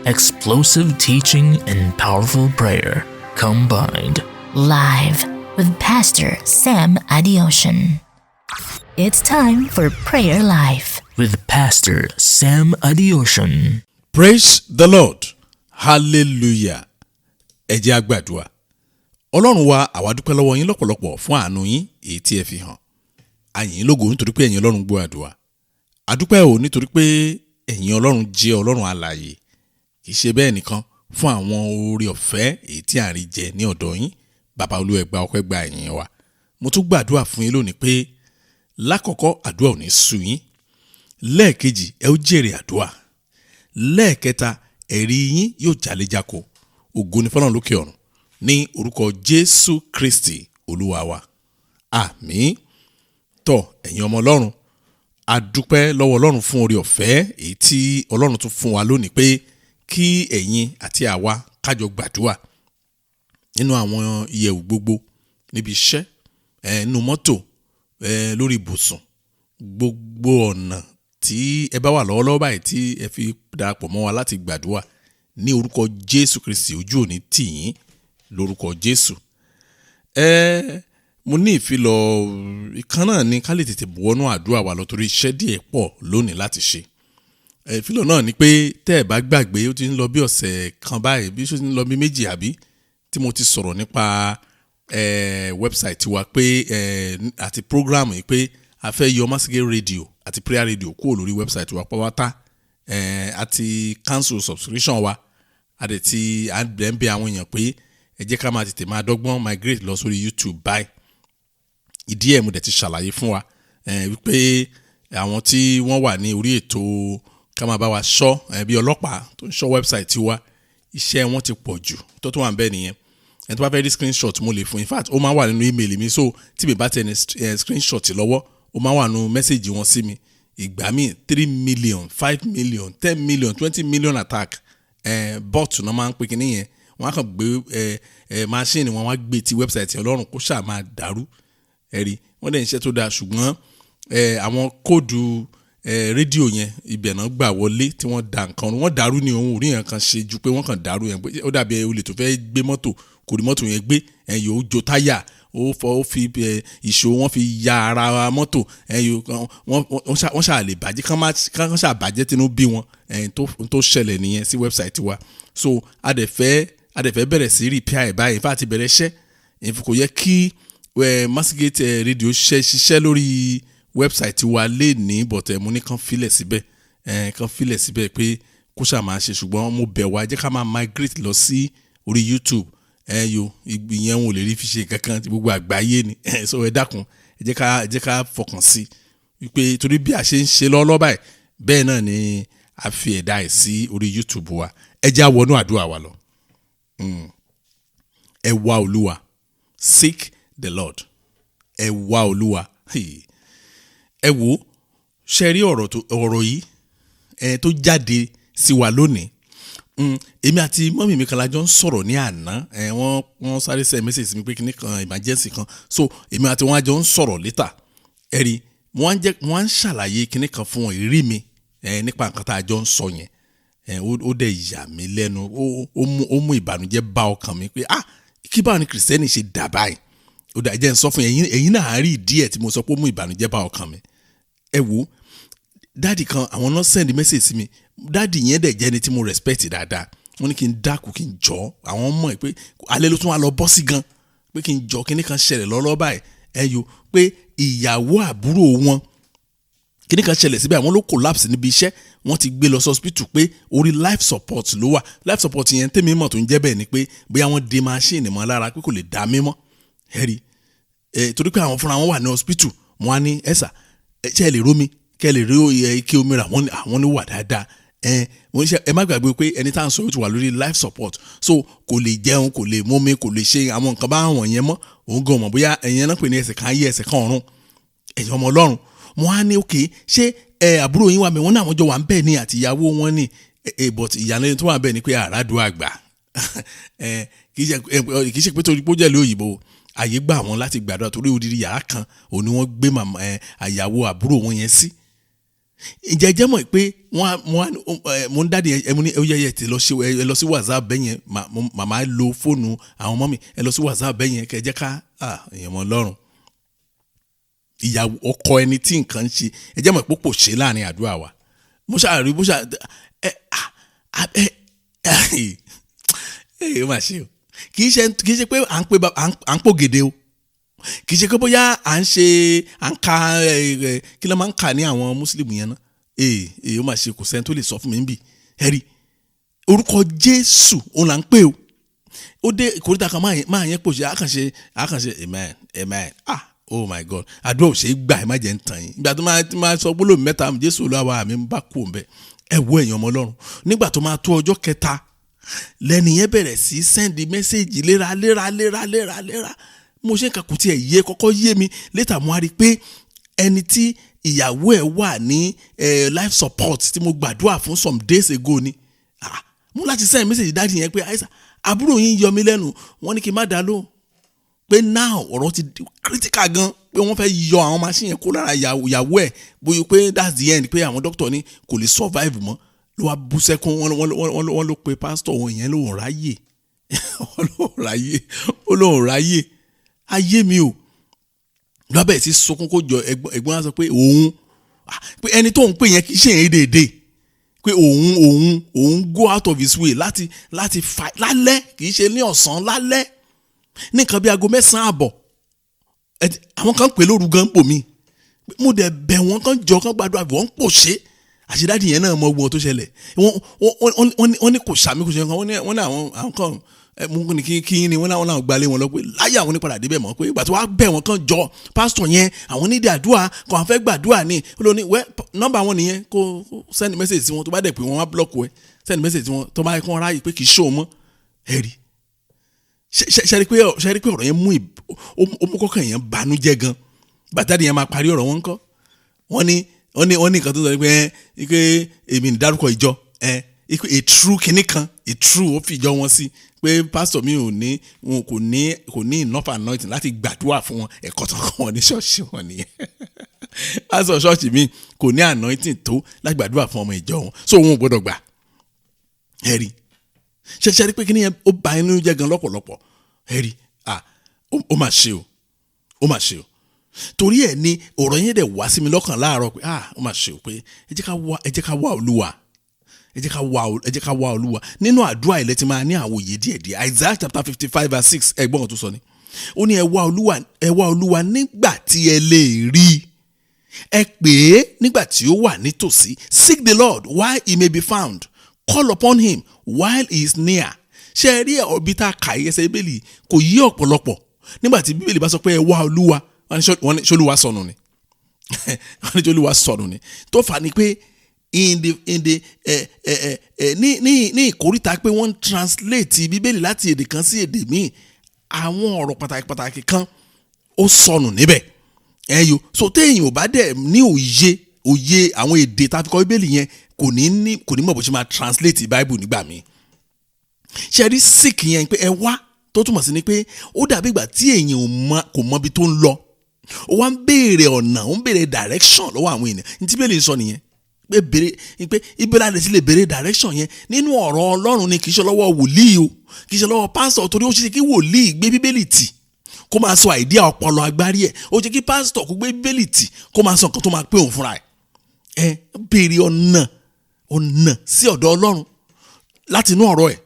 Explosive teaching and powerful prayer combined. Live with Pastor Sam Adeosun. It's time for Prayer Life with Pastor Sam Adeosun. Praise the Lord. Hallelujah. Ẹ jẹ́ a gbàdúrà. Ọlọ́run wa, àwa dúpẹ́ lọ́wọ́ yín lọ́pọ̀lọpọ̀ fún àánú yín èyí tí ẹ fi hàn. A yìn yín lógo nítorí pé ẹ̀yin Ọlọ́run gbọ́ àdúrà. A dúpẹ́ o nítorí pé ẹ̀yin Ọlọ́run jẹ́ Ọlọ́run alààyè. Kì í ṣe bẹ́ẹ̀ nìkan fún àwọn oore ọ̀fẹ́ èyí tí à ń rí jẹ ní ọ̀dọ̀ yín. Bàbá Olúwa ẹ gbà ọpẹ́ gba ìyìn wa. Mo tún gbàdúrà fún yín lónìí pé lákọ̀ọ́kọ́ àdúrà ò ní sú yín. Lẹ́ẹ̀kejì ẹ ó jèrè àdúrà. Lẹ́ẹ̀kẹta ẹ̀rí yín yóò jálejako. Ògo ni fọ́lọ́run lókè ọ̀run ní orúkọ Jésù Kristi Olúwa wa. Àmín. Tọ́ ẹ̀yin ọmọ Ọlọ́run, a dúpẹ́ lọ́wọ́ Ọlọ́run fún oore ọ̀fẹ́ èyí tí Ọlọ́run tún fún wa lónìí pé kí ẹ̀yin àti àwa kájọ gbàdúrà nínú àwọn ìyẹ̀wù gbogbo níbi iṣẹ́, nínú mọ́tò, lórí ibùsùn, gbogbo ọ̀nà tí ẹ bá wà lọ́wọ́lọ́wọ́ báyìí tí ẹ fi darapọ̀ mọ́ wa láti gbàdúrà ní orúkọ Jésù Kristi ojú òní tì yín lórúkọ Jésù. Mo ní ìfilọ̀ ìkan náà ní ká lè tètè wọnú àdúrà wa lọ torí iṣẹ́ díẹ̀ pọ̀ lónìí láti ṣe. Ìfilọ̀ náà ni pé tẹ́ ẹ bá gbàgbé ó ti ń lọ bí ọ̀sẹ̀ kan báyìí bí ó ti ń lọ bí méjì àbí tí mo ti sọ̀rọ̀ nípa website wa pé àti program yìí pé a fẹ́ yọ Masige radio àti prayer radio kúrò lórí website wa pátá, àti cancel subscription wa àti tí à ń bẹ àwọn èèyàn pé ẹ jẹ́ ká máa tètè máa dọ́gbọ́n migrate lọ sórí YouTube báyìí. Ìdí ẹ̀ mo dẹ̀ ti ṣàlàyé fún wa wípé àwọn tí wọ́n wà ní orí ètò ká máa bá wa ṣọ́ bí ọlọ́pàá tó ń ṣọ́ website wa iṣẹ́ wọn ti pọ̀ jù tó wà ń bẹ nìyẹn. Ẹni tó bá fẹ́ rí screenshot mo lè fún, in fact ó máa wà nínú email mi, so tí mi bá tẹ ní screenshot lọ́wọ́ ó máa wà nínú message wọn sí mi. Ìgbà míì 3 million 5 million 10 million 20 million attack bot náà máa ń pè kíní yẹn. Wọ́n á kàn gbé machine wọn wá gbé ti website Ọlọ́run kó ṣáà máa dàrú ẹ̀rí. Wọ́n dẹ̀ ń ṣe tó dáa ṣùgbọ́n àwọn kóòdù rédíò yẹn ibẹ̀ náà gbà wọlé tí wọ́n da nǹkan wọ́n dàrú ní ohun orí yẹn kan ṣe ju pé wọ́n kàn dàrú yẹn. Ó dàbí olè tó fẹ́ gbé mọ́tò kò rí mọ́tò yẹn gbé yóò jó táyà ó fi ìṣó wọ́n fi ya ara mọ́tò wọ́n ṣáà lè bàjẹ́ kán ṣáà bàjẹ́ tínú bí wọn tó ṣẹlẹ̀ nìyẹn sí website wa. So a dẹ̀ fẹ́ bẹ̀rẹ̀ sí repair ẹ̀ báyìí fáà ti bẹ̀rẹ̀ iṣẹ́. Kò yẹ kí Masige radio ṣiṣẹ́ lórí website wa lè ní bọ̀tẹ̀ mo ní kàn filẹ̀ síbẹ̀ pé kó ṣáà máa ṣe, ṣùgbọ́n mo bẹ̀ wá jẹ́ ká máa migrate lọ sí orí YouTube. Ìyẹn wọn ò lè rí fi ṣe kankan tí gbogbo àgbáyé ni. So ẹ dákun ẹ jẹ́ ká fọkàn sí wípé torí bí a ṣe ń ṣe lọ́wọ́ báyìí bẹ́ẹ̀ náà ni a fi ẹ̀dá ẹ̀ sí orí YouTube wa. Ẹ jẹ́ á wọnú àdúrà wa lọ. Ẹ wá Olúwa, seek the Lord. Ẹ wá Olúwa. Ẹ wò ṣe rí ọ̀rọ̀ yìí tó jáde sí wa lónìí. Èmi àti mọ́mì mi kan la jọ ń sọ̀rọ̀ ní àná. Wọ́n sáré send message mi pé kíní kan emergency kan, so èmi àti wọn jọ ń sọ̀rọ̀ later. Ẹ̀rí wọ́n ń ṣàlàyé kíní kan fún wọn ìrírí mi nípa nǹkan tá a jọ ń sọ yẹn. Ó dẹ̀ yà mí lẹ́nu, ó mú ìbànújẹ́ bá ọkàn mi pé kí báwo ni kìrìsìtẹ́nì ṣe dà báyìí. Ó dà jẹ́ ń sọ fún ẹ̀yin náà rí ìdí ẹ̀ tí mo sọ pé ó mú ìbànújẹ́ bá ọkàn mi. Ẹ wò dáàdì kan àwọn náà send message sí mi. Dáàdì yẹn dẹ̀ jẹ́ ni tí mo respect dáadáa. Wọ́n ní kí n dákun kí n jọ àwọn mọ̀ pé alẹ́ ló tún wá lọ bọ́ sí gan pé kí n jọ kíní kan ṣẹlẹ̀ lọ́lọ́ báyìí. Pé ìyàwó àbúrò wọn kíní kan ṣẹlẹ̀ síbẹ̀ àwọn ló collapse níbi iṣẹ́. Wọ́n ti gbé lọ sí hospital pé orí life support ló wà. Life support yẹn tèmi mọ̀ tó ń jẹ́ bẹ́ẹ̀ ni pé bóyá wọ́n de machine mọ́ lára pé kò lè dá mímọ́ ẹ̀rí. Torí pé àwọn fúnra wọn wà ní hospital. Wọ́n á ní ẹ̀sà ṣe lè rómi kẹ́ lè rí ike omi rà àwọn ní wà dáadáa. Ẹ má gbàgbé pé ẹni tá à ń sọ yóò ti wà lórí life support, so kò lè jẹun kò lè mómi kò lè ṣe àwọn nǹkan bá wọn yẹn mọ́. Òun gan mọ̀ bóyá ẹ̀yin náà pè ní ẹsẹ̀ kan ayé ẹsẹ̀ kan ọ̀run. Ẹ̀yin ọmọ Ọlọ́run wọ́n á ní òkè ṣé àbúrò yín wà mí wọ́n náà wọ́n jọ wà ń bẹ̀ ní àti ìyàwó wọn ní but ìyàlẹ́nu tó wà ń bẹ̀ ni pé àràádùn àgbà kì í ṣe pé torí pé ó jẹ́ ìlú òyìnbó àyè gbà wọ́n láti gbàdúrà torí odidi yàrá kan òun ni wọ́n gbé àyàwó àbúrò wọn yẹn sí. ǹjẹ́ jẹ́ mọ̀ pé mo ń dáàdi ẹ mo ní ẹ ti lọ sí WhatsApp bẹ́yẹn màmá lo fóònù àwọn ọmọ mi ẹ lọ sí WhatsApp bẹ́yẹn kẹ́ jẹ́ ká èèyàn mọ́ lọ́rùn ìyàwó ọkọ ẹni tí nǹkan ń ṣe ẹ jẹ́ mọ̀ pé kò ṣe láàrin àdúrà wa mo ṣàrí bó ṣà ẹ má ṣe o kì í ṣe pé à ń pò gèdè o kì í ṣe pé bóyá à ń ka kí ló máa ń kà ní àwọn mùsùlùmí yẹn náà ó mà ṣe kò sẹ́ni tó lè sọ fún mi níbí ẹ̀rí orúkọ Jésù òun là ń pè o ó dé ìkórìtà kan máa yẹn pò ṣe àkànṣe amen oh my God àdúrà ò ṣe é gbà ẹ má jẹ́ ń tàn yín ìgbà tó máa sọ gbólóhùn mẹ́ta Jésù Olúwa mi ń bá kú òun bẹ́ẹ̀ ẹ wo èèyàn ọmọ Ọlọ́run nígbà tó máa tó ọjọ́ kẹta lẹ́ni yẹn bẹ̀rẹ̀ sí sẹ́ndì mẹ́sẹ̀gì léra mo ṣe ń kà kò tiẹ̀ yé kọ́kọ́ yé mi létà mo á rí i pé ẹni tí ìyàwó ẹ̀ wà ní life support tí mo gbàdúrà fún some days ago ni mo láti send message dáàdì yẹn pé àìsàn àbúrò yín yọ mí lẹ́nu wọ́n ní kí n má dá lóhùn pé now ọ̀rọ̀ ti critical gan pé wọ́n fẹ́ yọ àwọn machine yẹn kó lára ìyàwó ẹ̀ bóyá pé that's the end pé àwọn doctor ní kò lè survive mọ́ ló wá bú sẹ́kún wọ́n ló pe pastor wọn yẹn lóhùn ráyè ayé mi o lọ́bẹ̀ sí sunkún kó jọ ẹ̀gbọ́n á sọ pé òun pé ẹni tó ń pè yẹn kì í ṣe èyí déédéé pé òun go out of his way láti fight lálẹ́ kì í ṣe ní ọ̀sán lálẹ́ ní nǹkan bí aago 9:30 àwọn kan pè lóru gan pò mí mo dẹ̀ bẹ̀ wọ́n kan jọ kan gbàdúrà wọ́n pò ṣe àṣedáàdì yẹn náà mọ ogun tó ṣẹlẹ̀ wọ́n ní kò sàmì kò ṣe nǹkan wọ́n ní àwọn kan mú ní kí ni wọ́n náà gbalẹ̀ wọn lọ pé láyé àwọn onípadà débẹ̀ mọ́ pé ìgbà tí wọ́n á bẹ̀ wọ́n kan jọ pásítọ̀ yẹn àwọn nídìí àdúrà kò àwọn fẹ́ gbàdúrà ní olóní wẹ́ nọ́mbà wọn nìyẹn kó send message sí wọn tó bá dẹ̀ pé wọ́n á block ẹ send message sí wọn tó bá kọ́ ráyè pé kì í ṣó mọ́ ẹ̀rí ṣẹ́rí pé ọ̀rọ̀ yẹn mú kọ́kàn yẹn banújẹ́ gan bàtàdì yẹn máa parí ọ̀rọ̀ wọn kọ́ wọ́n ní nǹkan tó sọ pé èmi ń dárúkọ ìjọ a true kìíní kan a true ó fi ìjọ wọn sí pé pastor mi kò ní enough anointing láti gbàdúrà fún wọn ẹ̀kọ́ tó kọ́ wọn ní ṣọ́ọ̀ṣì wọn nìyẹn pastor ṣọ́ọ̀ṣì mi kò ní anointing tó láti gbàdúrà fún ọmọ ìjọ wọn so wọn ò gbọ́dọ̀ gbà ẹ̀rí ṣe rí pé kí ni yẹn ó bà inú jẹ́ gan lọ́pọ̀lọpọ̀ ẹ̀rí ó mà ṣe o torí ẹ̀ ni ọ̀rọ̀ yẹn dẹ̀ wá sí mi lọ́kàn láàárọ̀ pé ó mà ṣe o pé ẹ jẹ́ ká wá Olúwa ẹ jẹ́ ká wá Olúwa nínú àdúrà ilẹ̀ tí máa ní àwòye díẹ̀díẹ̀ Isaiah chapter 55:6 ẹgbọ́n tó sọ ni ó ní ẹ wá Olúwa nígbà tí ẹ lè rí ẹ pè é nígbà tí ó wà nítòsí seek the Lord while he may be found call upon him while he is near ṣe ẹ rí ọbí tá a kà í ẹsẹ̀ Bíbélì kò yí ọ̀pọ̀lọpọ̀ nígbà tí Bíbélì bá sọ pé ẹ wá Olúwa wọ́n ní ṣolúwa sọnù ni tó fà ní pé ní ìkórìtà pé wọ́n translate Bíbélì láti èdè kan sí èdè míì àwọn ọ̀rọ̀ pàtàkì kan ó sọnù níbẹ̀ ẹ̀yọ́ so téèyàn ò bá dẹ̀ ní òye àwọn èdè tá a fi kọ Bíbélì yẹn kò ní mọ̀ bó ṣe máa translate Bible nígbà míì ṣe rí sick yẹn pé ẹ wá tó túmọ̀ sí ni pé ó dàbí ìgbà tí èèyàn kò mọ ibi tó ń lọ ó wá ń béèrè ọ̀nà ó ń béèrè direction lọ́wọ́ àwọn èèyàn ní tí Bíbélì sọ nìyẹn pé ibẹ̀ láti lè béèrè direction yẹn nínú ọ̀rọ̀ Ọlọ́run ni kì í ṣe lọ́wọ́ wòlíì o kì í ṣe lọ́wọ́ pásítọ̀ torí ó ṣe kí wòlíì gbé Bíbélì tì kó máa sọ àìdíà ọpọlọ agbárí ẹ̀ ó ṣe kí pásítọ̀ kó gbé Bíbélì tì kó máa sọ nǹkan tó máa pé òun fúnra ẹ̀ béèrè ọ̀nà sí ọ̀dọ̀ Ọlọ́run láti inú ọ̀rọ̀ ẹ̀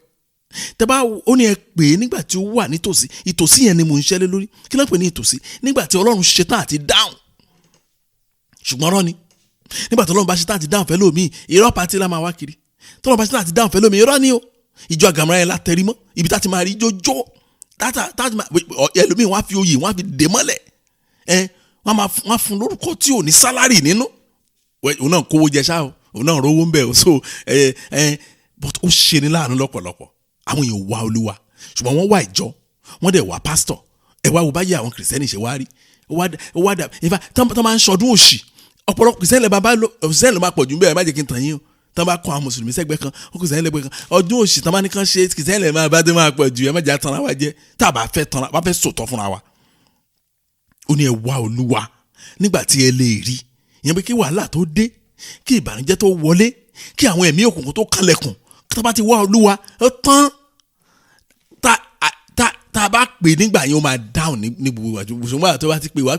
tẹ́bá ó ní ẹ pè é nígbà tí ó wà nítòsí ìtòsí yẹn ni mò ń ṣẹ́lẹ̀ lórí kí ló pè ní ìtòsí nígbà tí Ọlọ́run ṣetán àti dáhùn ṣùgbọ́n ọ̀rọ̀ ni nígbà tí Ọlọ́run bá ṣetán àti dáhùn fẹ́ lómi irọ́ pàtí la máa wá kiri tí Ọlọ́run bá ṣetán àti dáhùn fẹ́ lómi irọ́ ni o ìjọ àgàmọ́ra yẹn látẹ̀rí mọ́ ibi tá ti máa rí jójó ẹlòmíì wọ́n á fi oyè wọ́n á fi dè mọ́lẹ̀ wọ́n á fún lórúkọ tí ò ní sálárì nínú òun náà kówó jẹ ṣáà òun náà rówó ń bẹ̀ so but ó ṣe ní láàánú lọ́pọ̀lọpọ̀ àwọn èèyàn wá Olúwa ṣùgbọ́n wọ́n wá ìjọ wọ́n dẹ̀ wá pásítọ̀ ẹ wá wo báyìí àwọn kìrìsìtẹ́nì ṣe wá rí wá dà ìfà tán máa ń ṣọdún òṣì ọ̀pọ̀lọpọ̀ kìrìsìtẹ́nì ló máa pọ̀ jù ń bẹ̀rẹ̀ má jẹ́ kí n tàn yín o tán bá kọ́ àwọn mùsùlùmí sẹ́gbẹ́ kan ó kìrìsìtẹ́nì lẹ́gbẹ́ kan ọdún òṣì tán bá ní kán ṣe kìrìsìtẹ́nì máa bá dé máa pọ̀ jù ẹ má jẹ́ tanra wa jẹ́ tá a bá fẹ́ sòtọ́ fúnra wa ó ní ẹ wá Olúwa nígbà tí ẹ lè rí ìyẹn pé kí wàhálà tó dé kí ìbànújẹ́ tó wọlé, kí àwọn ẹ̀mí òkùnkùn tó kanlẹ̀kùn, tó bá ti wá Olúwa ó tán. Tá a bá pè nígbà yẹn ó máa dáhùn ní gbogbo àjò ṣùgbọ́n tó bá ti pè wá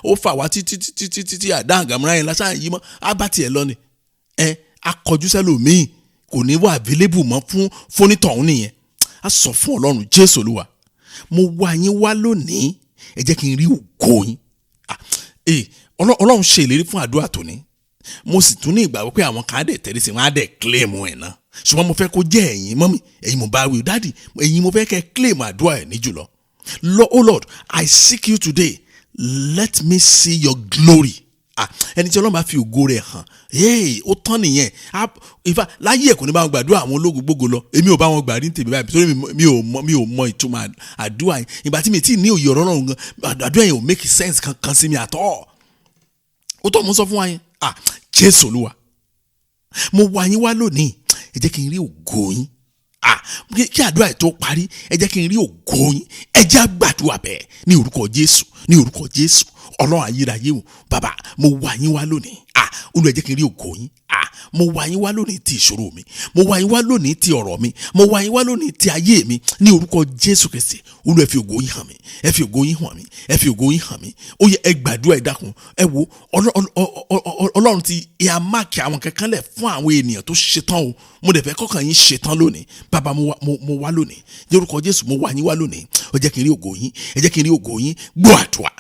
ó fà wá títí àdáhùn gàmúrà yẹn lásán yìí mọ́ á bá tiẹ̀ lọ ni. Akọjú sẹ́lòmíì kò ní wà available mọ́ fún fónítọ̀hún nìyẹn. A sọ fún Ọlọ́run Jésù Olúwa, mo wá yín wá lónìí, ẹ jẹ́ kí n rí ògo yín. Ọlọ́run ṣe ìlérí fún àdúrà tòní, mo sì tún ní ìgbàgbọ́ pé àwọn kan á dẹ̀ tẹ̀lé sí wọn á dẹ̀ claim ẹ̀ náà, ṣùgbọ́n mo fẹ́ kó jẹ́ ẹ̀yin mọ́mì, ẹ̀yin mo bá wí o dáàdì, ẹ̀yin mo fẹ́ kẹ́ claim àdúrà ẹ̀ ní jùlọ. Oh Lord, I seek you today, let me see your glory. Ẹni tí Ọlọ́run bá fi ògo rẹ̀ hàn, ó tán nìyẹn. Ìfà láyé ẹ̀ kò ní bá wọn gbàdúrà àwọn ológun gbogbo lọ, èmi ò bá wọn gbà ní tèmi báyìí torí mi ò mọ ìtumọ̀ àdúrà yẹn. Ìgbà tí mi tí ní òye ọ̀rọ̀ Ọlọ́run gan, àdúrà yẹn ò make sense kankan sí mi at all. Ó tọ́ mo sọ fún wa yẹn, Jésù Olúwa, mo wá yín wá lónìí, ẹ jẹ́ kí n rí ògo yín. Kí àdúrà ẹ̀ tó parí, ẹ jẹ́ kí n rí ògo yín. Ẹ jẹ́ á gbàdúrà bẹ́ẹ̀ ní orúkọ Jésù, ní orúkọ Jésù. Ọlọ́run ayérayé o, bàbá mo wá yín wá lónìí. Olúwa ẹ jẹ́ kí n rí ògo yín. Mo wá yín wá lónìí ti ìṣòro mi, mo wá yín wá lónìí ti ọ̀rọ̀ mi, mo wá yín wá lónìí ti ayé mi ní orúkọ Jésù Kristi. Olúwa ẹ fi ògo yín hàn mí, ẹ fi ògo yín hàn mí, ẹ fi ògo yín hàn mí. Ó yẹ ẹ gbàdúrà ẹ dákun. Ẹ wo Ọlọ́run ti ya máàkì àwọn kankan lẹ̀ fún àwọn ènìyàn tó ṣetán o. Mo dẹ̀ fẹ́ kọ́kàn yín ṣetán lónìí. Bàbá mo wá lónìí ní orúkọ Jésù, mo wá yín wá lónìí. Ó jẹ́ kí n rí ògo yín, ẹ jẹ́ kí n rí ògo yín. Gbọ́ àdúrà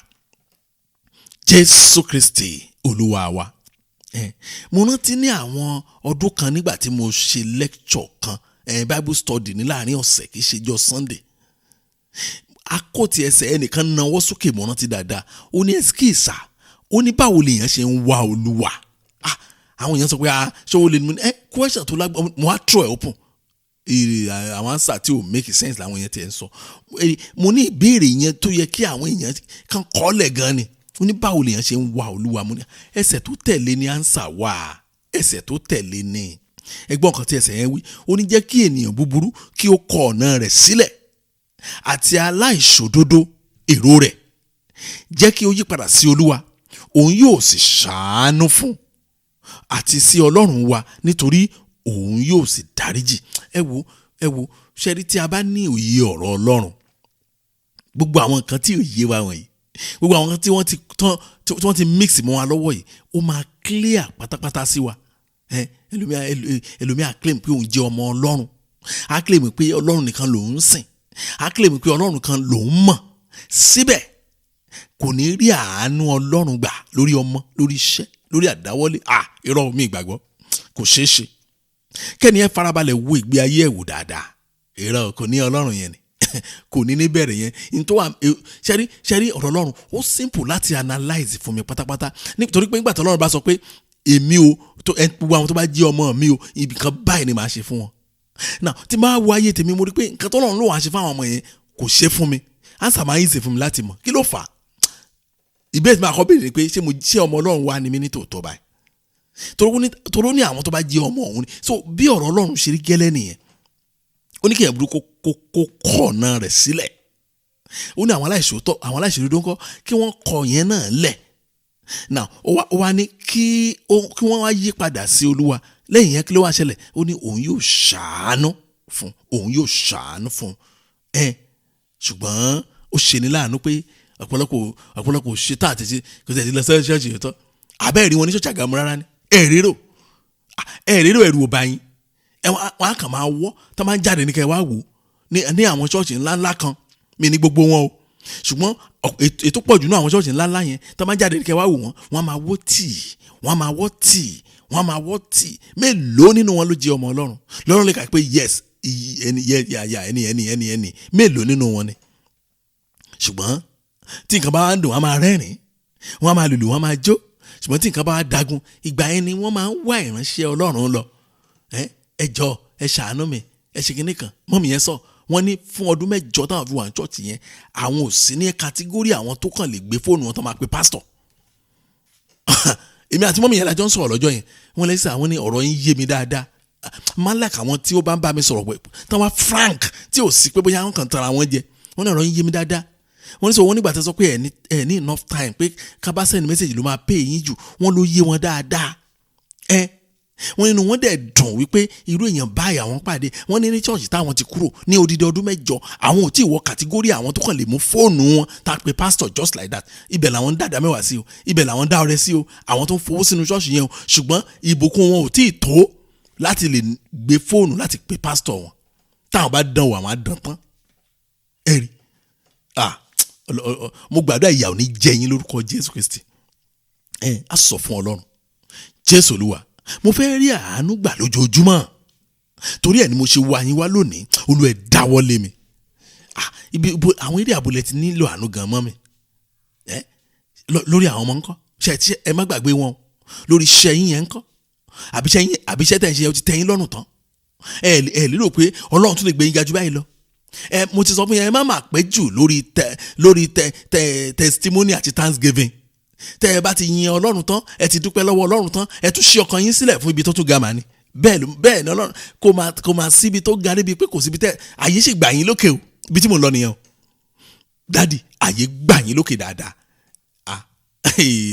Jésù Kristi Olúwa wa. Mo rántí ní àwọn ọdún kan nígbà tí mo ṣe lecture kan, Bible study ní láàrin ọ̀sẹ̀, kìí ṣe jọ́ Sunday. Akọ́tì ẹsẹ̀ ẹnìkan nawọ́ sókè, mo rántí dáadáa. Ó ní ẹ̀skíìsà, ó ní báwo lèèyàn ṣe ń wá Olúwa. Àwọn èèyàn sọ pé ṣé o lè mú question tó lágbá, mo wá throw ẹ̀ open. Àwọn answer tí ò make sense làwọn èèyàn ti ẹ̀ ń sọ. Mo ní ìbéèrè yẹn tó yẹ kí àwọn èèyàn kan kọ́lẹ̀ gan ni. Ó ní báwo lèèyàn ṣe ń wá Olúwa. Mo ní ẹsẹ̀ tó tẹ̀lé ní answer wà, ẹsẹ̀ tó tẹ̀lé ní. Ẹgbọ́n kan tí ẹsẹ̀ yẹn wí, ó ní jẹ́ kí ènìyàn búburú kí ó kọ ọ̀nà rẹ̀ sílẹ̀, àti aláìṣòdodo èrò rẹ̀. Jẹ́ kí ó yí padà sí Olúwa, òun yóò sì ṣàánú fún, àti sí Ọlọ́run wa, nítorí òun yóò sì dáríjì. Ẹ wo ṣẹ́rí tí a bá ní òye ọ̀rọ̀ Ọlọ́run, gbogbo àwọn nǹkan tí ò yé wa wọ̀nyí, gbogbo àwọn tí wọ́n ti mix mọ́ wa lọ́wọ́ yìí, ó máa clear pátápátá sí wa. Ẹlòmíà claim pé òun jẹ́ ọmọ Ọlọ́run, á claim pé Ọlọ́run nìkan lòun ń sìn, á claim pé Ọlọ́run kan lòun mọ̀. Síbẹ̀ kò ní rí àánú Ọlọ́run gbà lórí ọmọ, lórí iṣẹ́, lórí àdáwọ́lé. Irọ́ mi ìgbàgbọ́ kò ṣeé ṣe. Kẹ́ni ẹ farabalẹ̀ wo ìgbé ayé ẹ̀ wò dáadáa. Irọ́ kò ní Ọlọ́run yẹn ni kò ní níbẹ̀rẹ̀ yẹn. Ṣẹ́rí ọ̀rọ̀ Ọlọ́run ó simple láti analyze fún mi pátápátá, nítorí pé nígbà tí Ọlọ́run bá sọ pé èmi o, gbogbo àwọn tó bá jẹ́ ọmọ mi o, ibì kan báyìí ni màá ṣe fún wọn. Now tí máa wo ayé tèmi, mo rí pé nǹkan tó Ọlọ́run ló wà ṣe fún àwọn ọmọ yẹn kò ṣe fún mi. Answer máa ń ṣe fún mi láti mọ̀ kí ló fà á. Ìbéèrè tí máa kọ́ béèrè pé ṣé ọmọ Ọlọ́run wà ní mi ní tòótọ́ báyìí. Toró ní àwọn tó bá jẹ́ ọmọ òun ni. So bí ọ̀rọ̀ Ọlọ́run ṣe rí gẹ́lẹ́ nìyẹn. Ó ní kí èèyàn burúkú kó kọ̀ ọ̀nà rẹ̀ sílẹ̀. Ó ní àwọn aláìṣòdodo ńkọ́ kí wọ́n kọ̀ yẹn náà lẹ̀. Now ó wá ní kí wọ́n wá yí padà sí Olúwa. Lẹ́yìn yẹn kí ló wá ṣẹlẹ̀? Ó ní òun yóò ṣàánú fún, òun yóò ṣàánú fún. Ṣùgbọ́n ó ṣe ní láàánú pé ọ̀pọ̀lọpọ̀ ṣe tá àtẹ̀sí kò tẹ̀sí lọ sẹ́yìn ṣọ́ọ̀ṣì yìí tán. Àbẹ́ẹ̀rí wọn ní ṣọ́ọ̀ṣì àgàmú rárá ni. Ẹ̀rírò ẹ̀rù ò bá yín. Wọ́n á kàn máa wọ́ tó máa ń jáde ní kẹ́ wá wò ní àwọn ṣọ́ọ̀ṣì ńláńlá kan, mi ní gbogbo wọn o, ṣùgbọ́n ètò pọ̀ jù ní àwọn ṣọ́ọ̀ṣì ńláńlá yẹn tó máa ń jáde ní kẹ́ wá wò wọ́n á máa wọ́ tíì, mélòó nínú wọn ló jẹ́ ọmọ Ọlọ́run? Lọ́run lè kà pé yes ẹni mélòó nínú wọn ni? Ṣùgbọ́n tí nǹkan bá ń dùn, wọ́n á máa rẹ́rìn-ín, wọ́n á máa lùlù, wọ́n á máa jó. Ṣùgbọ́n tí nǹkan bá dagun, ìgbà yẹn ni wọ́n máa ń wá ìránṣẹ́ Ọlọ́run lọ. Ẹ jọ̀ọ́ ẹ ṣàánú mi, ẹ ṣe kinní kan. Mọ́mì yẹn sọ, wọ́n ní fún ọdún 8 táwọn fi wà ní chọ́ọ̀chì yẹn, àwọn ò sí ní kátígórì àwọn tó kàn lè gbé fóònù wọn tó máa pe pásítọ̀. Èmi àti mọ́mì yẹn lájọ́ ń sọ̀rọ̀ lọ́jọ́ yẹn, wọ́n lẹ́sẹ̀ àwọn ní ọ̀rọ̀ yín yé mi dáadáa. Máa ń like àwọn tí ó bá ń bá mi sọ̀rọ̀ pé tán wá frank, tí ò sí pé bóyá wọ́n kàn tara wọn jẹ. Wọ́n ní ọ̀rọ̀ yín yé mi dáadáa. Wọ́n ní sọ wọ́n nígbà tí wọ́n sọ pé ẹ̀ ní enough time pé ká bá send message ló máa pay yín jù, wọ́n ló yé wọn dáadáa. wọ́n nínú wọn dẹ̀ dùn wípé irú èèyàn báyìí àwọn pàdé. Wọ́n ní church táwọn ti kúrò ní odidi ọdún 8 àwọn ò tí ì wọ kàtígórì àwọn tó kàn lè mú fóònù wọn tá a pe pastor just like that. Ibẹ̀ làwọn ń dàdá mẹ́wàá sí o, ibẹ̀ làwọn ń dá ọrẹ sí o, àwọn tó ń fowó sínú church yẹn o, ṣùgbọ́n ìbùkún wọn ò tí ì tó láti lè gbé fóònù láti pe pastor wọn. Táwọn bá dán wò àwọn á dán tán. Ẹ̀rí mo gbàdúrà ìyà ò ní jẹ yín lórúkọ Jésù Kristi. A sọ fún Ọlọ́run, Jésù Olúwa, mo fẹ́ rí àánú gbà lójoojúmọ́, torí ẹ̀ ni mo ṣe wá yín wá lónìí. Olúwa ẹ dáwọ́lé mi. Àwọn eré àbúlẹ̀ ti nílò àánú gan mọ́ mi. Lórí àwọn ọmọ ńkọ́, ṣe ẹ má gbàgbé wọn. Lórí iṣẹ́ yín yẹn ńkọ́, àbíṣẹ́ tẹ̀ ń ṣe ó ti tẹ́ yín lọ́rùn tán. Ẹ lérò pé Ọlọ́run tún lè gbé yín ga jù báyìí lọ. Mo ti sọ fún yín, ẹ má máa pẹ́ jù lórí testimony àti thanksgiving. Tẹ́ ẹ bá ti yin Ọlọ́run tán, ẹ ti dúpẹ́ lọ́wọ́ Ọlọ́run tán, ẹ tún ṣí ọkàn yín sílẹ̀ fún ibi tó tún ga mà ní. Bẹ́ẹ̀ ni Ọlọ́run kò máa síbi tó ga níbi pé kò síbi tẹ́ àyè sì gbà yín lókè o. Ibi tí mo lọ nìyẹn o. Dádì, àyè gbà yín lókè dáadáa.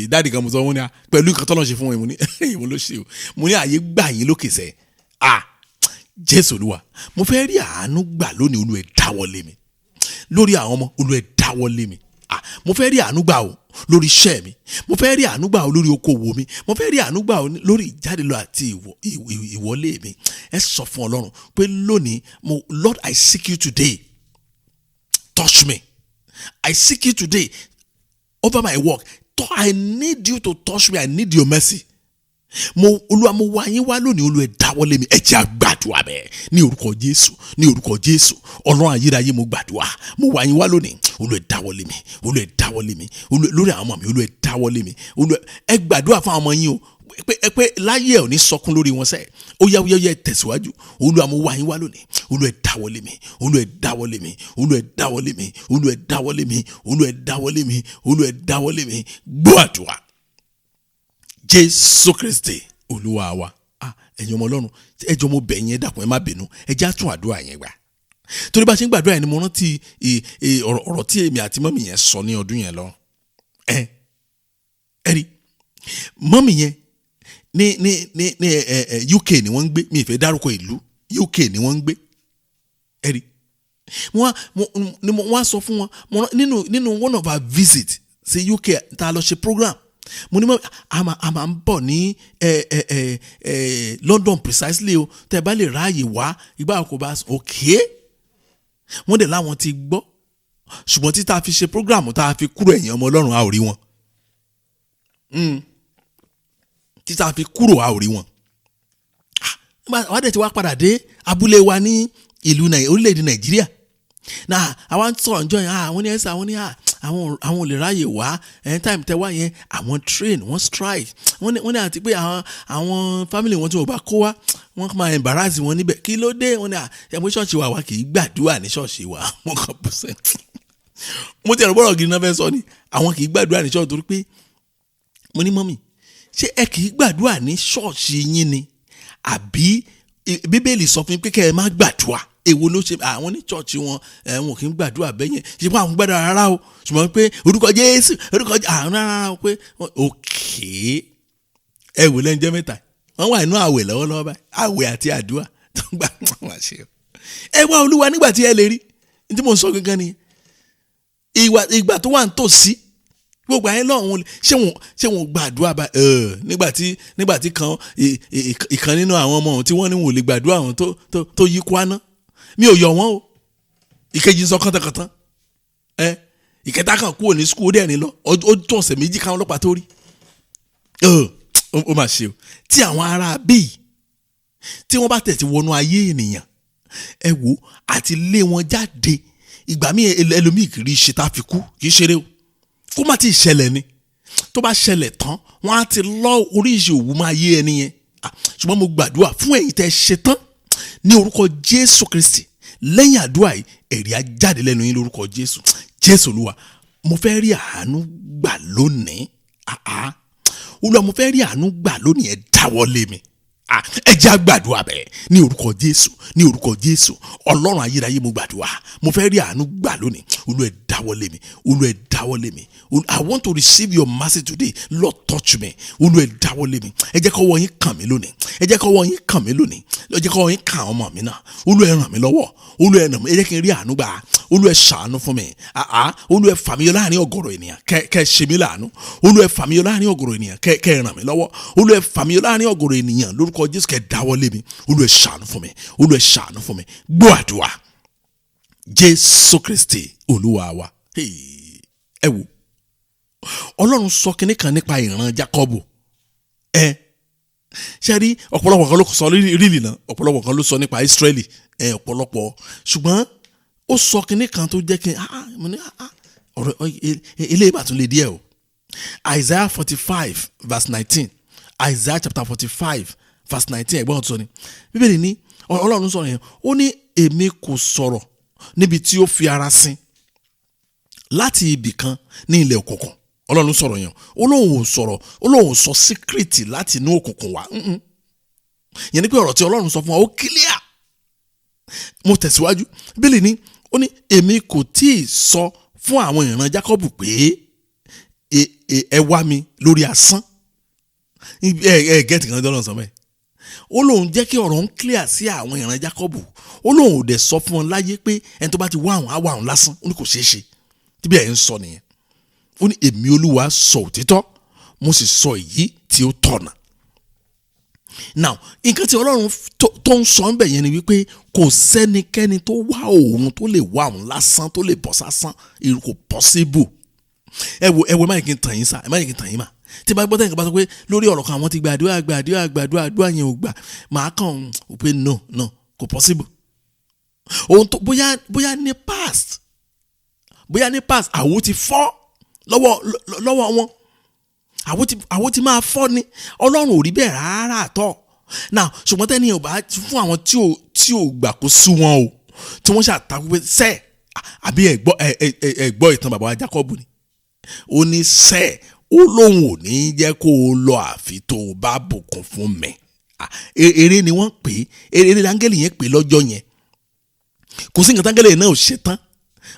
Dádì kan mo sọ wọn ni pẹ̀lú nǹkan tọ́lọ́ ṣe fún wọn, mo ní ìwọ ló ṣe o. Mo ní àyè gbà yín lókè sẹ́. Jésù Olúwa, mo fẹ́ rí àánú gbà lónìí. Olúwa ẹ dáwọ́lé mi. Lórí àwọn ọmọ, Olúwa ẹ dáwọ́lé mi. Mo fẹ́ rí àánú gbà o lórí iṣẹ́ mi. Mo fẹ́ rí àánú gbà o lórí okòwò mi. Mo fẹ́ rí àánú gbà o lórí ìjádelọ àti ìwọlé mi. Ẹ sọ fún Ọlọ́run pé lónìí, Lord, I seek you today. Touch me. I seek you today over my work. I need you to touch me. I need your mercy. Olúwa, mo wá yín wá lónìí. Olúwa ẹ dáwọ́lé mi. Ẹ jẹ́ á gbàdúrà bẹ́ẹ̀ ní orúkọ Jésù, ní orúkọ Jésù. Ọlọ́run ayérayé, mo gbàdúrà, mo wá yín wá lónìí. Olúwa ẹ dáwọ́lé mi. Olúwa ẹ dáwọ́lé mi. Lórí àwọn ọmọ mi, Olúwa ẹ dáwọ́lé mi. Ẹ gbàdúrà fún àwọn ọmọ yín o pé láyé ẹ̀ ò ní sọkún lórí wọn sẹ́ẹ̀. Ó yá tẹ̀síwájú. Olúwa, mo wá yín wá lónìí. Olúwa ẹ dáwọ́lé mi. Olúwa ẹ dáwọ́lé mi. Olúwa ẹ dáwọ́lé mi. Olúwa ẹ dáwọ́lé mi. Olúwa ẹ dáwọ́lé mi. Olúwa ẹ dáwọ́lé mi. Gbọ́ àdúrà. Jésù Kristi Olúwa wa. Ẹ̀yin ọmọ Ọlọ́run, ẹ jọ̀ọ́ mo bẹ̀ yín, ẹ dákun ẹ má bínú. Ẹ jẹ́ á tún àdúrà yẹn gbà. Torí bá ṣe ń gbàdúrà yẹn ni mo rántí ọ̀rọ̀ tí èmi àti mọ́mì yẹn sọ ní ọdún yẹn lọ. Ẹ rí mọ́mì yẹn ní UK ni wọ́n ń gbé. Mi ì fẹ́ dárúkọ ìlú. UK ni wọ́n ń gbé. Ẹ rí wọ́n á sọ fún wọn nínú one of our visit sí UK tá a lọ ṣe program. Mo ní mọ́ a máa ń bọ̀ ní London precisely o. Tẹ́ bá lè ráàyè wá ìgbà kò bá okay. Wọ́n dẹ̀ láwọn ti gbọ́, ṣùgbọ́n tí tá a fi ṣe program tá a fi kúrò, ẹ̀yin ọmọ Ọlọ́run, a ò rí wọn. Tí tá a fi kúrò, a ò rí wọn. Wọ́n dẹ̀ ti wá padà dé abúlé wa ní orílẹ̀-èdè Nàìjíríà. Náà àwọn sọ̀rọ̀ ǹjọ́ yẹn, àwọn ní ẹ̀sà, àwọn ní àwọn ò lè ráyè wá. Time tẹ́ wá yẹn, àwọn train, wọ́n strike. Wọ́n ní àti pé àwọn family wọn tí wọ́n bá kó wá, wọ́n máa embarrass wọn níbẹ̀. Kí ló dé? Wọ́n ní ẹ̀mú ṣọ́ọ̀ṣì wa kì í gbàdúrà ní ṣọ́ọ̀ṣì wa. Wọ́n kàn bú sẹ́. Mo ti ẹ̀rọ bọ́rọ̀ gidi náà fẹ́ sọ ni. Àwọn kì í gbàdúrà ní ṣọ́ọ̀ṣì torí pé mo ní mọ́mì, ṣé ẹ kì í gbàdúrà ní ṣọ́ọ̀ṣì yín ni? Àbí Bíbélì sọ fún yín pé kẹ́ ẹ má gbàdúrà? Èwo ló ṣe àwọn ní church wọn kì í gbàdúrà bẹ́ẹ̀ yẹn. Ṣé pé àwọn gbàdúrà rárá o, ṣùgbọ́n pé orúkọ Jésù, orúkọ àwọn rárá o pé okay. Ẹ wò lẹ́nu jẹ́ mẹ́ta wọ́n wà nínú àwẹ̀ lọ́wọ́lọ́wọ́ báyìí, àwẹ̀ àti àdúrà tó ń gbà wọ́n wá ṣe o. Ẹ wá Olúwa nígbà tí ẹ lè rí ní tí mo sọ gangan ni ìgbà tó wà ń tòsí gbogbo àyẹn lọ́hùn. Ṣé wọn gbàdúrà bá nígbà tí ìkan nínú àwọn ọmọ ohun tí wọ́n ní wọn ò lè gbàdúrà àwọn tó yí kwana. Mi ò yọ wọn o. Ìkejì sọ kántankàntán. Ìkẹta kan kúrò ní skul dẹ́rin lọ. Ó tó ọ̀sẹ̀ méjì káwọn ọlọ́pàá tó rí. Ó mà ṣe o. Tí àwọn ará bíi tí wọ́n bá tẹ̀sí wọnú ayé ènìyàn, ẹ wò àti lé wọn jáde. Ìgbà míì ẹlòmíì kiri ṣe tá a fi kú, kì í ṣeré o. Kó má ti ṣẹlẹ̀ ni. Tó bá ṣẹlẹ̀ tán, wọ́n á ti lọ oríṣi òwú máa yé ẹni yẹn. Ṣùgbọ́n mo gbàdúrà fún ẹ̀yin tẹ́ ṣe tán ní orúkọ Jésù Kristi. Lẹ́yìn àdúrà yìí, ẹ̀rí á jáde lẹ́nu yín lórúkọ Jésù. Jésù Olúwa, mo fẹ́ rí àánú gbà lónìí. Olúwa, mo fẹ́ rí àánú gbà lónìí. Ẹ dáwọ́lé mi. ẹ jẹ́ á gbàdúrà bẹ́ẹ̀ ní orúkọ Jésù, ní orúkọ Jésù. Ọlọ́run ayérayé mo gbàdúrà, mo fẹ́ rí àánú gbà lónìí. Olúwa ẹ dáwọ́lé mi, Olúwa ẹ dáwọ́lé mi. I want to receive your mercy today. Lord, touch me. Olúwa ẹ dáwọ́lé mi. Ẹ jẹ́ kọ́wọ́ yín kàn mí lónìí. Ẹ jẹ́ kọ́wọ́ yín kàn mí lónìí. Ẹ jẹ́ kọ́wọ́ yín kàn ọmọ mi náà. Olúwa ẹ ràn mí lọ́wọ́. Olúwa ẹ ràn mí. Ẹ jẹ́ kí n rí àánú gbà. Olúwa ẹ ṣàánú fún mi. Olúwa ẹ fà mí yọ láàrin ọ̀gọ̀rọ̀ ènìyàn. Kẹ́ ṣe mí láàánú. Olúwa ẹ fà mí yọ láàrin ọ̀gọ̀rọ̀ ènìyàn. Kẹ́ ràn mí lọ́wọ́. Olúwa ẹ fà mí yọ láàrin ọ̀gọ̀rọ̀ ènìyàn. Lórúkọ Jésù, kẹ́ dáwọ́lé mi. Olúwa ẹ ṣàánú fún mi. Olúwa ẹ ṣàánú fún mi. Gbọ́ àdúrà. Jésù Kristi Olúwa wa. Ẹ wò, Ọlọ́run sọ kinní kan nípa ìran Jákọ́bù. Ṣé rí ọ̀pọ̀lọpọ̀ kan ló sọ rírì náà, ọ̀pọ̀lọpọ̀ kan ló sọ nípa Ísírẹ́lì, ọ̀pọ̀lọpọ̀, ṣùgbọ́n ó sọ kinní kan tó jẹ́ kí ọ̀rọ̀ eléyìí bá tún lè díẹ̀ o. Isaiah 45 verse 19, Isaiah chapter 45 verse 19, ẹ̀gbọ́n tó sọ ni Bíbélì ní Ọlọ́run sọ̀rọ̀ yẹn, ó ní èmi kò sọ̀rọ̀ níbi tí ó fi ara sin láti ibì kan ní ilẹ̀ òkùnkùn. Ọlọ́run sọ̀rọ̀ yẹn, Ọlọ́run ò sọ̀rọ̀, Ọlọ́run sọ síkírìtì láti inú òkùnkùn wá. Yẹn ni pé ọ̀rọ̀ tí Ọlọ́run sọ fún wa ó kílíà. Mo tẹ̀síwájú, Bíbélì ní ó ní èmi kò tíì sọ fún àwọn ìran Jákọ́bù pé ẹ wá mi lórí asán. Gẹ́tì kan Ọlọ́run sọ bẹ́ẹ̀. Ọlọ́run jẹ́ kí ọ̀rọ̀ ń kílíà sí àwọn ìran Jákọ́bù. Ọlọ́run ò dẹ̀ sọ fún wọn láyé pé ẹni tó bá ti wá àwọn á wá àwọn lásán. Ó ní kò ṣeé ṣe. Tí bí ẹ̀ ń sọ nìyẹn. Ó ní èmi Olúwa sọ òtítọ́, mo sì sọ èyí tí ó tọ̀nà. Now, nǹkan tí Ọlọ́run tó ń sọ ń bẹ̀ yẹn ni wípé kò sẹ́nikẹ́ni tó wá òun tó lè wá òun lásán, tó lè bọ̀ sásán. Kò possible. Ẹ wo má yẹ kí n tàn yín sá, ẹ má yẹ kí n tàn yín mà. Tí bá gbọ́ tẹ́yìn kan bá sọ pé lórí ọ̀rọ̀ kan àwọn ti gbàdúrà yẹn ò gbà, màá kàn pé no, kò possible. Ohun tó bóyá ní past àwo ti fọ́ lọ́wọ́ wọn, àwo ti máa fọ́ ni. Ọlọ́run ò rí bẹ́ẹ̀ rárá àtọ́. Now, ṣùgbọ́n tẹ́ni ò bá fún àwọn tí ò gbà kó sú wọn o, tí wọ́n ṣàtàkùn pé sẹ́ẹ̀ àbí ẹ̀gbọ́ ìtàn bàbá wa Jákọ́bù ni. Ó ní sẹ́ẹ̀, ó lóun ò ní jẹ́ kó o lọ àfi tó o bá bùkún fún mi. Eré ni wọ́n pè é, eré láńgẹ́lì yẹn pè lọ́jọ́ yẹn. Kò sí nǹkan táńgẹ́lì náà ò ṣe tán.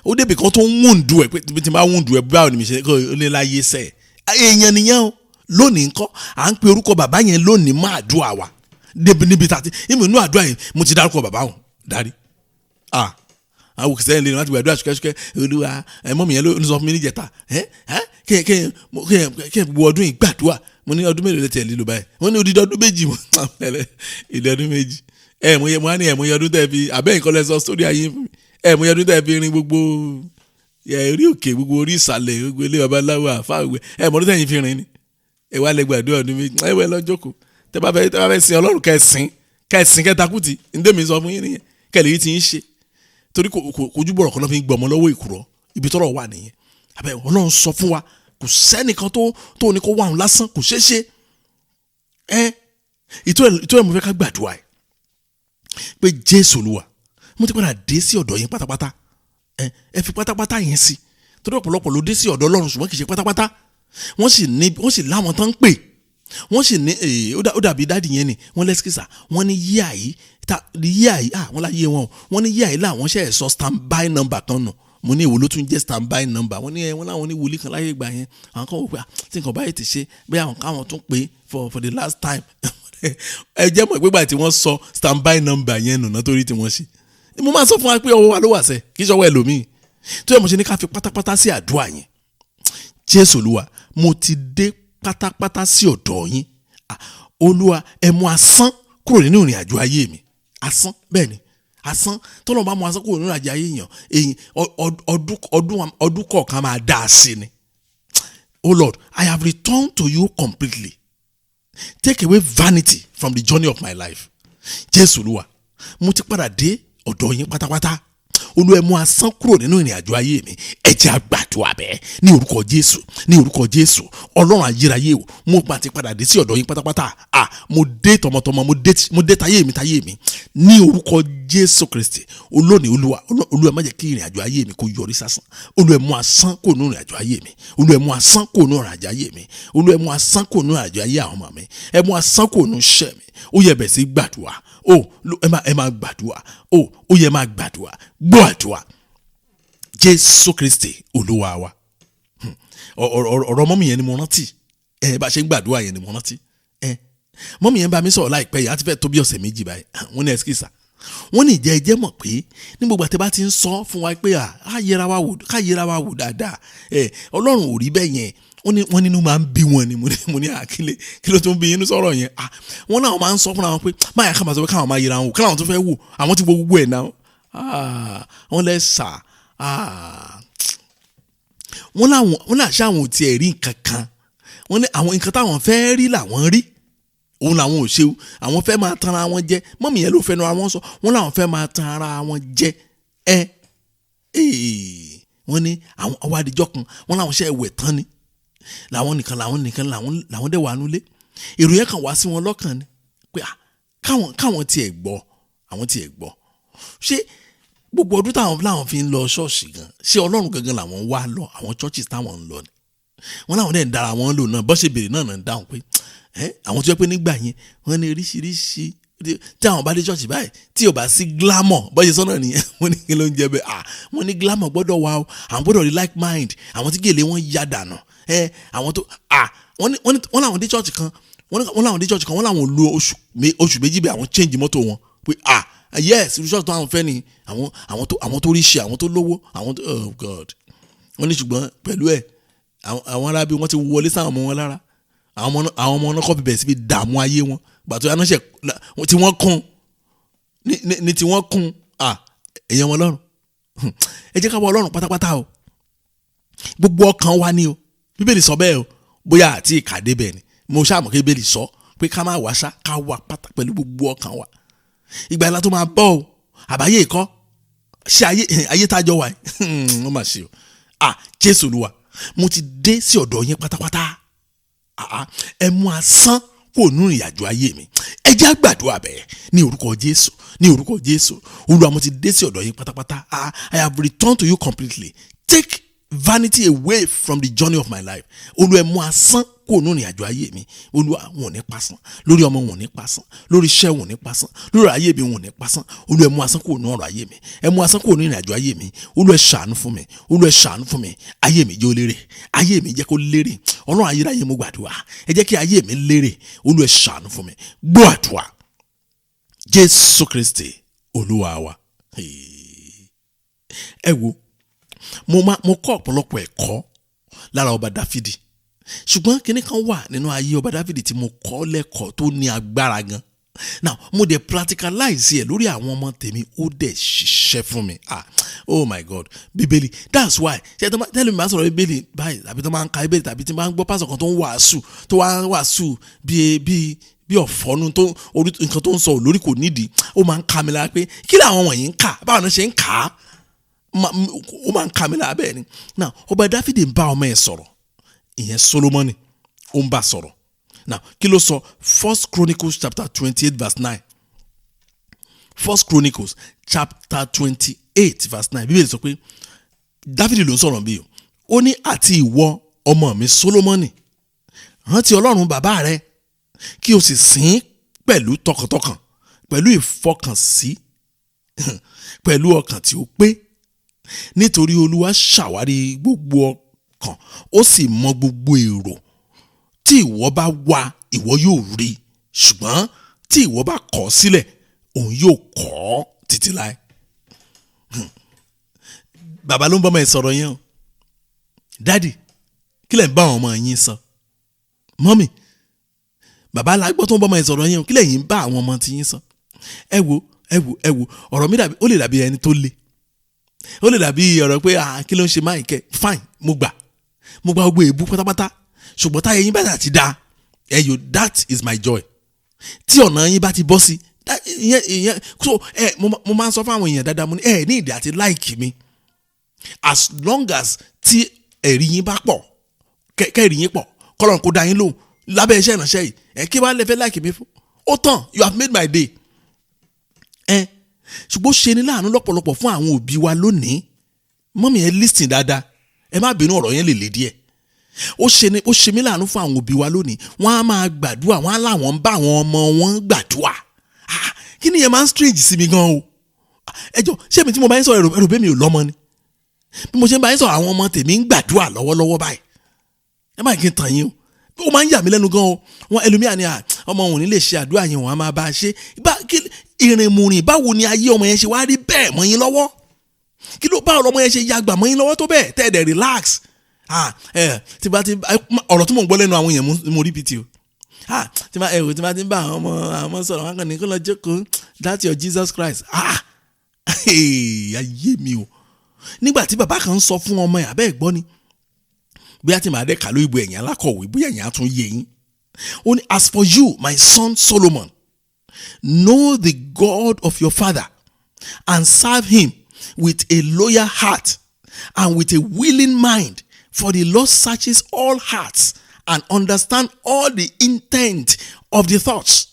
Ó débi kan tó ń wùndù ẹ̀ pé tí máa wùndù ẹ̀ báwo ni mi ṣe kó o lè láyé sẹ́ẹ̀. Èèyàn nìyẹn o. Lónìí ńkọ́ à ń pe orúkọ bàbá yẹn lónìí máa àdúrà wa. Níbi tàti ìmọ̀ inú àdúrà yẹn mo ti dárúkọ bàbá wọn dárí. Àwọn òkè sẹ́yìn lè láti gbàdúrà ṣúkẹ́ṣúkẹ́ Olúwa ẹ̀mọ́ mi yẹn ló sọ fún mi níjẹta. Kí ẹ wo ọdún yìí gbàdúrà. Mo ní ọdún mélòó lè tẹ̀ lílo báyìí. Wọ́n ní odidi ọdún méjì mo ìdí ọdún méjì. Mo á ní ẹ̀mọ́ ọdún tẹ̀ fi àbẹ́ ìkọlẹ̀ sọ sórí ayé fún mi. Ẹ̀mọ́ ọdún tẹ̀ fi rin gbogbo orí òkè, gbogbo orí ìsàlẹ̀, gbogbo ilé babaláwo àfáàwẹ̀. Ẹ̀mọ́ ọdún tẹ̀yìn fi rin ni. Ẹ wá lẹ gbàdúrà ọdún méjì. Ẹ wẹ́ lọ́jọ́kọ̀. Tẹ́ bá fẹ́ sin Ọlọ́run kẹsìn kẹtakùtì. Ndémi sọ fún yín nìyẹn. Kẹlẹ̀ yìí ti ń ṣe. Torí kojú bọ̀rọ̀ kan náà fi ń gbọmọ lọ́wọ́ ìkùrọ̀. Ibi tọ́rọ̀ wà nìyẹn. Àbẹ́ Ọlọ́run sọ fún wa kò sẹ́nìkan tó ní kó wà ń lásán, kò ṣeé ṣe. Ìtọ́ ẹ̀ mo fẹ́ ká gbàdúrà ẹ̀ pé Jésù Olúwa, mo ti padà dé sí ọ̀dọ̀ yín pátápátá. Ẹ fi pátápátá yẹn sí. Torí ọ̀pọ̀lọpọ̀ ló dé sí ọ̀dọ̀ Ọlọ́run ṣùgbọ́n kì í ṣe pátápátá. Wọ́n sì láwọn tán ń pè. Wọ́n sì ní ó dàbí dáàdì yẹn ni wọ́n lẹ́sìkìsà wọ́n ní yíyà yìí wọ́n láyé wọn o wọ́n ní yíyà yìí làwọn ṣe sọ standby number kan nù. Mo ní èwo ló tún jẹ́ standby number. Wọ́n ní wọ́n láwọn ní wòlíì kan láyé ìgbà yẹn. Àwọn kan wò pé tí nǹkan báyìí ti ṣe bí àwọn káwọn tún pè for the last time. Ẹ jẹ́ mọ̀ ìgbégbà tí wọ́n sọ standby number yẹn nù náà torí tí wọ́n ṣe. Mo máa sọ fún wa pé ọwọ́ wa ló wà sẹ́ kì í ṣọwọ́ ẹlòmíì. Tó yẹ mo ṣe ní ká fi pátápátá sí àdúrà yẹn. Jésù Olúwa, mo ti dé pátápátá sí ọ̀dọ̀ yín. Olúwa, ẹ mú asán kúrò nínú ìrìn àjò ayé mi. Asán, bẹ́ẹ̀ ni, asán. Tọ́lọ́ bá mú asán kúrò nínú ìrìn àjò ayé èèyàn, ọdún kọ̀ọ̀kan máa dá a sí ni. Oh Lord, I have returned to you completely. Take away vanity from the journey of my life. Jésù Olúwa, mo ti padà dé ọ̀dọ̀ yín pátápátá. Olúwa, ẹ mú asán kúrò nínú ìrìn àjò ayé mi. Ẹ jẹ́ á gbàdúrà bẹ́ẹ̀ ní orúkọ Jésù, ní orúkọ Jésù. Ọlọ́run ayérayé o, mo máa ti padà dé sí ọ̀dọ̀ yín pátápátá. Mo dé tọmọtọmọ, mo dé tayé mi ní orúkọ Jésù Kristi olónìí Olúwa má jẹ́ kí ìrìn àjò ayé mi kó yọrí sásán. Olúwa mú asán kó nínú ìrìn àjò ayé mi. Olúwa mú asán kó nínú ìrìn àjò ayé mi. Olúwa mú asán kó nínú ìrìn àjò ayé àwọn ọmọ mi. Ẹ mú asán kó nínú iṣẹ́ mi. Ó yẹ bẹ̀ sí gbàdúrà. Ẹ máa gbàdúrà. Ó yẹ máa gbàdúrà. Gbọ́ àdúrà. Jésù Kristi Olúwa wa. Ọ̀rọ̀ mọ́mì yẹn ni mo rántí. Bá ṣe ń gbàdúrà yẹn ni mo rántí. Mọ́mì yẹn bá mi sọ̀rọ̀ láìpẹ́ yìí àti fẹ́ tó bí ọ̀sẹ̀ méjì báyìí. Wọ́n ní ẹ̀skísà. Wọ́n ní ìjẹ́ ẹjẹ́ mọ̀ pé ní gbogbo àtẹ́ bá ti ń sọ fún wa pé ká yẹra wa wò dáadáa. Ọlọ́run ò rí bẹ́ẹ̀ yẹn. Wọ́n nínú máa ń bí wọn ni mo ní àkílẹ̀ kí ló tó ń bí inú sọ̀rọ̀ yẹn. Wọ́n náà máa ń sọ fúnra wọn pé máyà ká máa sọ pé káwọn máa yẹra wọn wò káwọn tó fẹ́ wò àwọn ti gbogbo ẹ̀ náà. Wọ́n lẹ́ sà. Wọ́n náà ṣáwọn ò tiẹ̀ rí nǹkan kan. Wọ́n ní àwọn nǹkan táwọn fẹ́ rí làwọn rí. Òun làwọn ò ṣe o. Àwọn fẹ́ máa tan ara wọn jẹ. Mọ́mì yẹn ló fẹ́nu ara wọn sọ. Wọ́n làwọn fẹ́ máa tan ara wọn jẹ. Wọ́n ní àwọn awádìíjọ́ kan. Wọ́n làwọn ṣe ẹ̀wẹ̀ tán ni. Làwọn nìkan làwọn dẹ̀ wà nulẹ̀. Èrò yẹn kan wá sí wọn lọ́kàn ni. Pé káwọn tiẹ̀ gbọ́. Àwọn tiẹ̀ gbọ́. Ṣé gbogbo ọdún táwọn fi ń lọ ṣọ́ọ̀ṣì gan. Ṣé Ọlọ́run gangan làwọn wá lọ àwọn churches táwọn ń lọ ni. Wọ́n làwọn dẹ̀ ń dára wọn lò náà bọ́ ṣe béèrè náà ń dáhùn pé àwọn tó yẹ pé nígbà yẹn wọ́n ní oríṣiríṣi tí àwọn bá dé church báyìí tí ò bá sí glamour bọ́yẹ sọ́nà nìyẹn wọ́n ní kí ló ń jẹ́ bẹ́ẹ̀ wọ́n ní glamour gbọ́dọ̀ wà o àwọn gbọ́dọ̀ rí like mind àwọn tí gèlè wọn ya dànù àwọn tó wọ́n làwọn dé church kan wọ́n làwọn lo oṣù méjì bẹ́ẹ̀ àwọn change mọ́tò wọn pé yes church tó àwọn fẹ́ ni àwọn tó rí ṣe àwọn tó lówó àwọn tó oh God wọ́n ní ṣùgbọ́n pẹ̀lú ẹ̀ àwọn arábí wọn ti wọlé sáwọn ọmọ wọn lára àwọn ọmọ náà kọ́ bíbẹ̀ síbi dààmú ayé wọn gbàtọ́ anáṣẹ́ tí wọ́n kún ní tí wọ́n kún èèyàn wọn lọ́rùn ẹ jẹ́ ká wọ Ọlọ́run pátápátá o gbogbo ọkàn wa ni o Bíbélì sọ bẹ́ẹ̀ o bóyá àti ìkàdé bẹ́ẹ̀ ni mo ṣáà mọ̀ kí Bíbélì sọ pé ká má wá ṣá ká wà pátá pẹ̀lú gbogbo ọkàn wa ìgbà ìlà tó máa bọ̀ o àbáyé ìkọ́ ṣé ayé tájọ wà yìí wọ́n máa ṣe o Jésù Olúwa mo ti dé sí ọ̀dọ̀ yín pátápátá ẹ mú asán kò nú ìrìnàjò ayé mi ẹ jẹ́ á gbàdúrà bẹ́ẹ̀ ní orúkọ Jésù Olúwa mo ti dé sí ọ̀dọ̀ yín pátápátá I have returned to you completely take vanity away from the journey of my life Olúwa ẹ mú asán kò nú ìrìnàjò ayé mi Olúwa wọn ò ní pasán lórí ọmọ wọn ò ní pasán lórí iṣẹ́ wọn ò ní pasán lórí ayé mi wọn ò ní pasán Olúwa ẹ mú asán kò nú ọ̀rọ̀ ayé mi ẹ mú asán kò nú ìrìnàjò ayé mi Olúwa ẹ ṣàánú fún mi Olúwa ẹ ṣàánú fún mi ayé mi jẹ́ ó lérè ayé mi jẹ́ kó lérè Ọlọ́run ayérayé mo gbàdúrà ẹ jẹ́ kí ayé mi lérè Olúwa ẹ ṣàánú fún mi gbọ́ àdúrà Jésù Kristi Olúwa wa ẹ wo mo kọ́ ọ̀pọ̀lọpọ̀ ẹ̀kọ́ lára ọba Dáfídì ṣùgbọ́n kíní kan wà nínú ayé ọba Dáfídì tí mo kọ́ lẹ́kọ̀ọ́ tó ní agbára gan now mo dẹ̀ practicalize ẹ̀ lórí àwọn ọmọ tèmi ó dẹ̀ ṣiṣẹ́ fún mi oh my God Bíbélì that's why ṣe tẹ́lẹ̀ mi máa sọ̀rọ̀ Bíbélì báyìí tàbí tó máa ń ka Bíbélì tàbí tí máa ń gbọ́ pásọ̀ kan tó ń wàásù bí ọ̀fọ́nú tó nǹkan tó ń sọ lórí kò nídìí ó máa ń ká mi lára pé kí làwọn wọ̀nyí ń kà báwọn náà ṣe ń kà á ó máa ń ká mi lára bẹ́ẹ̀ ni now ọba Dáfídì ń bá ọmọ ẹ̀ sọ̀rọ̀ ìyẹn Solomoni ó ń bá sọ̀rọ̀ now kí ló sọ 1 Chronicles chapter 28 verse 9 1 Chronicles chapter 28 verse 9 Bíbélì sọ pé Dáfídì ló ń sọ̀rọ̀ bí ó ní àti ìwọ ọmọ mi Solomoni rántí Ọlọ́run bàbá rẹ kí o sì sìn pẹ̀lú tọkàntọkàn pẹ̀lú ìfọkànsí pẹ̀lú ọkàn tí ó pé nítorí Olúwa ṣàwárí gbogbo ọkàn ó sì mọ gbogbo èrò tí ìwọ bá wá ìwọ yóò rí ṣùgbọ́n tí ìwọ bá kọ̀ sílẹ̀ òun yóò kọ̀ títí láé bàbá ló ń bá ọmọ ẹ̀ sọ̀rọ̀ yẹn o dádì kí lẹ̀ ń bá àwọn ọmọ yín sọ mọ́mì bàbá alágbọ́ tó ń bá ọmọ ẹ̀ sọ̀rọ̀ yẹn o kí lẹ̀ yín bá àwọn ọmọ tí yín sọ ẹ wo ọ̀rọ̀ mi ó lè dàbí ẹni tó le ó lè dàbí ọ̀rọ̀ pé kí ló ń ṣe máìkẹ́ fine mo gbà gbogbo èébú pátápátá ṣùgbọ́n táyé yín bá ti dá that is my joy tí ọ̀nà yín bá ti bọ́ sí ìyẹn so mo máa ń sọ fún àwọn èèyàn dáadáa mo ní ní ìdí àti láìkì mi as long as tí ẹ̀rí yín bá pọ̀ kẹ́ẹ̀rí yín pọ̀ kọ́lọ́n kó dá yín lóhùn lábẹ́ iṣẹ́ ìránṣẹ́ yìí kí wàá lè fẹ́ láìkì mi fún ó tán you have made my day ṣùgbọ́n ṣe ni láàánú lọ́pọ̀lọpọ̀ fún àwọn òbí wa lónìí. Mọ́mì ẹ listen dáadáa, ẹ má bínú ọ̀rọ̀ yẹn lè díẹ̀. Ó ṣe mí láàánú fún àwọn òbí wa lónìí. Wọ́n á máa gbàdúrà, wọ́n á láwọn ń bá àwọn ọmọ wọn gbàdúrà. Kí ni yẹn máa ń strange sí mi gan o. Ẹjọ́ ṣé mi tí mo bá ń sọ ẹ̀rọ bẹ́ẹ̀ mi ò lọ́mọ ni. Bí mo ṣe ń bá ń sọ àwọn ọmọ tèmi ń gbàdúrà lọ́wọ́lọ́wọ́ báyìí. Ẹ má kí n tàn yín o. Ó máa ń yà mí lẹ́nu gan o. Wọ́n ẹlòmíà ni ọmọ òun ní lè ṣe àdúrà yẹn, wọ́n á máa bá a ṣe. Ìrìnmùrìn báwo ni ayé ọmọ yẹn ṣe wá rí bẹ́ẹ̀ mọ́ yín lọ́wọ́? Kí ló bá ọmọ yẹn ṣe yagbà mọ́ yín lọ́wọ́ tó bẹ́ẹ̀? Tẹ́ ẹ̀ dẹ̀ relax. Ọ̀rọ̀ tí mò ń gbọ́ lẹ́nu àwọn èèyàn mo rí pt o. Tí bá ti ń bá àwọn ọmọ sọ̀rọ̀ wọn kàn ní kó lọ jókòó, that's your Jesus Christ. Ayé mi o. Nígbà tí bàbá kan ń sọ fún ọmọ ẹ̀ abẹ́ ẹ̀ gbọ́ ni, bóyá tí màá dẹ́ kà ló ìbò ẹ̀yìn alákọ̀wé, bóyá ẹ̀yìn á tún yé yín. Ó ní, as for you, my son Solomon, know the God of your father and serve him with a loyal heart and with a willing mind, for the Lord searches all hearts and understand all the intent of the thoughts.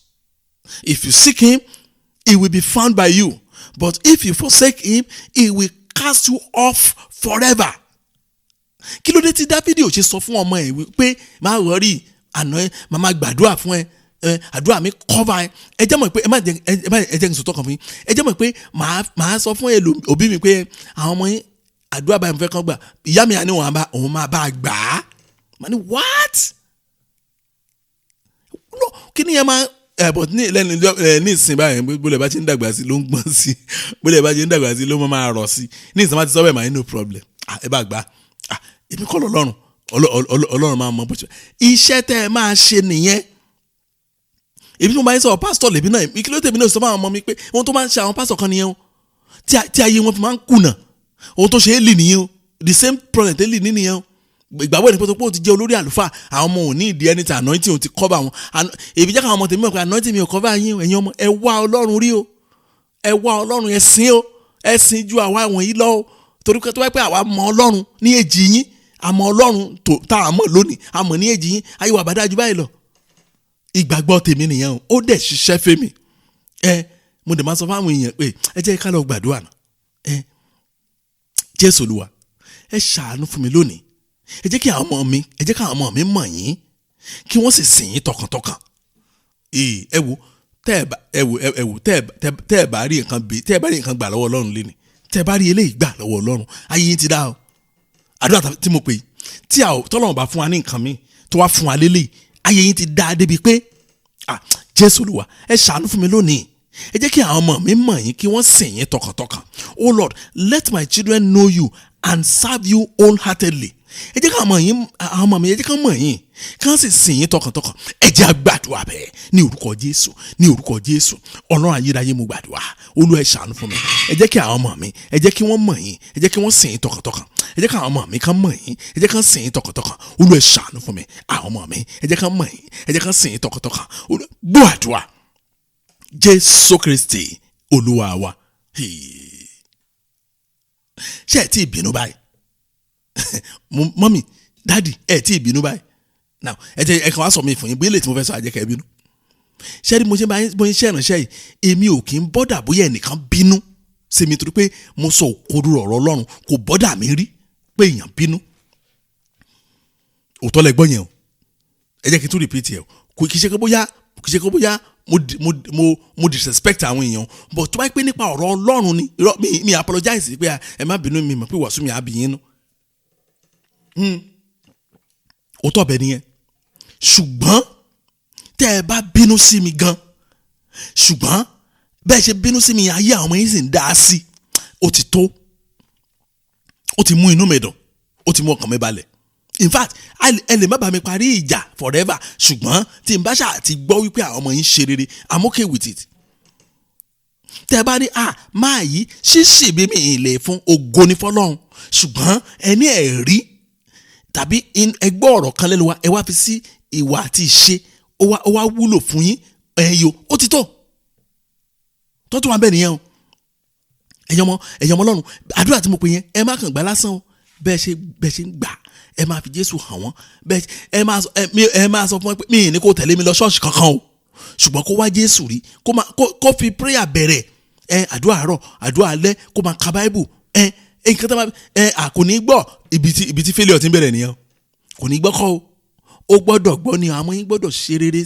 If you seek him, he will be found by you. But if you forsake him, he will cast you off forever. Kí ló dé tí Dáfídì ò ṣe sọ fún ọmọ ẹ̀ wípé má wọrí, àná ẹ máa gbàdúrà fún ẹ, àdúrà mi cover ẹ. Ẹ jẹ́ mọ̀ pé ẹ jẹ́ n sọ tọkàn fún yín. Ẹ jẹ́ mọ̀ pé màá sọ fún òbí mi pé àwọn ọmọ yín àdúrà báyìí mo fẹ́ kàn gbà. Ìyá mi àní òun máa bá a gbà á. Màá ní what? Kí ni yẹn máa but ní ìsìn báyìí bólẹ̀ bá ṣe ń dàgbà sí ló ń gbọ́n sí, bólẹ̀ bá ṣe ń dàgbà sí ló máa rọ̀ sí. Ní ìsìn bá ti sọ bẹ́ẹ̀ máa ní no problem. Ẹ bá gbà á. Èmi kọ́ lọ́lọ́run, Ọlọ́run máa mọ bó ṣe. Iṣẹ́ tẹ́ ẹ máa ṣe nìyẹn. Èmi tó máa ń sọ pásítọ̀ lèmi náà, kí ló tèmi náà sọ fún àwọn ọmọ mi pé ohun tó máa ń ṣe àwọn pásítọ̀ kan nìyẹn o, tí ayé wọn fi máa ń kùnà. Ohun tó ṣe é lì nìyẹn o, the same problem tẹ́ lì ní nìyẹn o. Ìgbàgbọ́ ìdìpọ̀ tó pé o ti jẹ́ olórí àlùfáà, àwọn ọmọ ò ní ìdí ẹni tí anointing ò ti cover wọn. Èmi jẹ́ káwọn ọmọ tèmi mọ̀ pé anointing mi ò cover yín o, ẹ̀yin ọmọ ẹ wá Ọlọ́run rí o, ẹ wá Ọlọ́run ẹ sìn o, ẹ sìn ju àwa wọ̀nyí lọ o. Torí pé tó wáyé pé àwa mọ Ọlọ́run ní èjì yín, àmọ́ Ọlọ́run tá a mọ̀ lónìí, àmọ́ ní èjì yín, ayé wa bá dájú báyìí lọ. Ìgbàgbọ́ tèmi nìyẹn o, ó dẹ̀ ṣiṣẹ́ fẹ́mi. Mo dẹ̀ máa sọ fáwọn èèyàn pé ẹ jẹ́ ká lọ gbàdúrà náà. Jésù Olúwa, ẹ ṣàánú fún mi lónìí. Ẹ jẹ́ kí àwọn ọmọ mi mọ̀ yín, kí wọ́n sì sìn yín tọkàntọkàn. Tẹ́ ẹ bá rí nǹkan gbà lọ́wọ́ Ọlọ́run léni, tẹ́ ẹ bá rí eléyìí gbà lọ́wọ́ Ọlọ́run, ayé yín ti dá o. Àdúrà tí mo pè é, tí tọ́lọ́run bá fún wa ní nǹkan mi tó wá fún wa lélẹ́yìí, ayé yín ti dá débi pé Jésù Olúwa, ẹ ṣàánú fún mi lónìí. Ẹ jẹ́ kí àwọn ọmọ mi mọ̀ yín, kí wọ́n sìn yín tọkàntọkàn. Oh Lord, let my children know you and serve you wholeheartedly. Ẹ jẹ́ ká àwọn ọmọ mi, ẹ jẹ́ ká mọ̀ yín, ká sì sìn yín tọkàntọkàn. Ẹ jẹ́ a gbàdúrà bẹ́ẹ̀ ní orúkọ Jésù, ní orúkọ Jésù. Ọlọ́run ayérayé mo gbàdúrà, Olúwa ẹ ṣàánú fún mi. Ẹ jẹ́ kí àwọn ọmọ mi, ẹ jẹ́ kí wọ́n mọ̀ yín, ẹ jẹ́ kí wọ́n sìn yín tọkàntọkàn. Ẹ jẹ́ ká àwọn ọmọ mi ká mọ̀ yín, ẹ jẹ́ ká sìn yín tọkàntọkàn. Olúwa ẹ ṣàánú fún mi. Àwọn ọmọ mi, ẹ jẹ́ ká mọ̀ yín, ẹ jẹ́ ká sìn yín tọkàntọkàn. Gbọ́ àdúrà Jésù Kristi Olúwa wa. Ṣé ẹ ti bínú báyìí? Mọ́mì, dáàdì, ẹ ti bínú báyìí? Now ẹ kàn wá sọ mi fún yín bí ilé tí mo fẹ́ sọ àjẹkẹ́ bínú. Ṣé mo ṣe ṣe ìrànṣẹ́ yìí, èmi ò kí ń bọ́dà bóyá ẹnìkan bínú sí mi torí pé mo sọ òkodoro ọ̀rọ̀ Ọlọ́run, kò bọ́dà mi rí pé èèyàn bínú. Òótọ́ lẹ gbọ́ yẹn o, ẹ jẹ́ kí n tún repeat yẹn o. Kì í ṣe kó bóyá mo disrespect àwọn èèyàn, but tó bá pé nípa ọ̀rọ̀ Ọlọ́run ni mi apologize pé ẹ má bínú, mi mọ̀ pé wàásù mi àbí yín nú. Òótọ́ bẹ́ẹ̀ nìyẹn. Ṣùgbọ́n tẹ́ ẹ bá bínú sí mi gan, ṣùgbọ́n bẹ́ẹ̀ ṣe bínú sí mi, ayé àwọn yín sì ń dá sí, ó ti tó, ó ti mú inú mi dùn, ó ti mú ọkàn mi balẹ̀. In fact, ẹ lè má bá mi parí ìjà forever, ṣùgbọ́n tí n bá ṣáà ti gbọ́ wípé àwọn ọmọ yín ṣe rere, I'm okay with it. Tẹ́ ẹ bá ní máa yí ṣíṣì bí mi lè fún ògo ní fọ́lọ́run, ṣùgbọ́n ẹni ẹ̀rí tàbí ẹgbọ́ ọ̀rọ̀ kan lẹ́nu wa, ẹ wá fi sí ìwà àti ìṣe, ó wá wúlò fún yín, ẹ̀yọ́ ó ti tó. Tọ́tù wa bẹ́ẹ̀ nìyẹn o. Ẹ̀yin ọmọ Ọlọ́run, àdúrà tí mo pè yẹn, ẹ má kàn gbà lásán o. Bẹ́ẹ̀ ṣe ń gbà, ẹ máa fi Jésù hàn wọ́n. Ẹ máa sọ fún wọn pé mi ì ní kó tẹ̀lé mi lọ ṣọ́ọ̀ṣì kankan o, ṣùgbọ́n kó wá Jésù rí, kó fi prayer bẹ̀rẹ̀. àdúrà àárọ̀ àdúrà alẹ́ kó máa ka Bible nǹkan tó máa kò ní gbọ́ ibi tí failure ti ń bẹ̀rẹ̀ nìyẹn kò ní gbọ́ kọ́ ó gbọ́dọ̀ gbọ́ ni àwọn yín gbọ́dọ̀ ṣe rere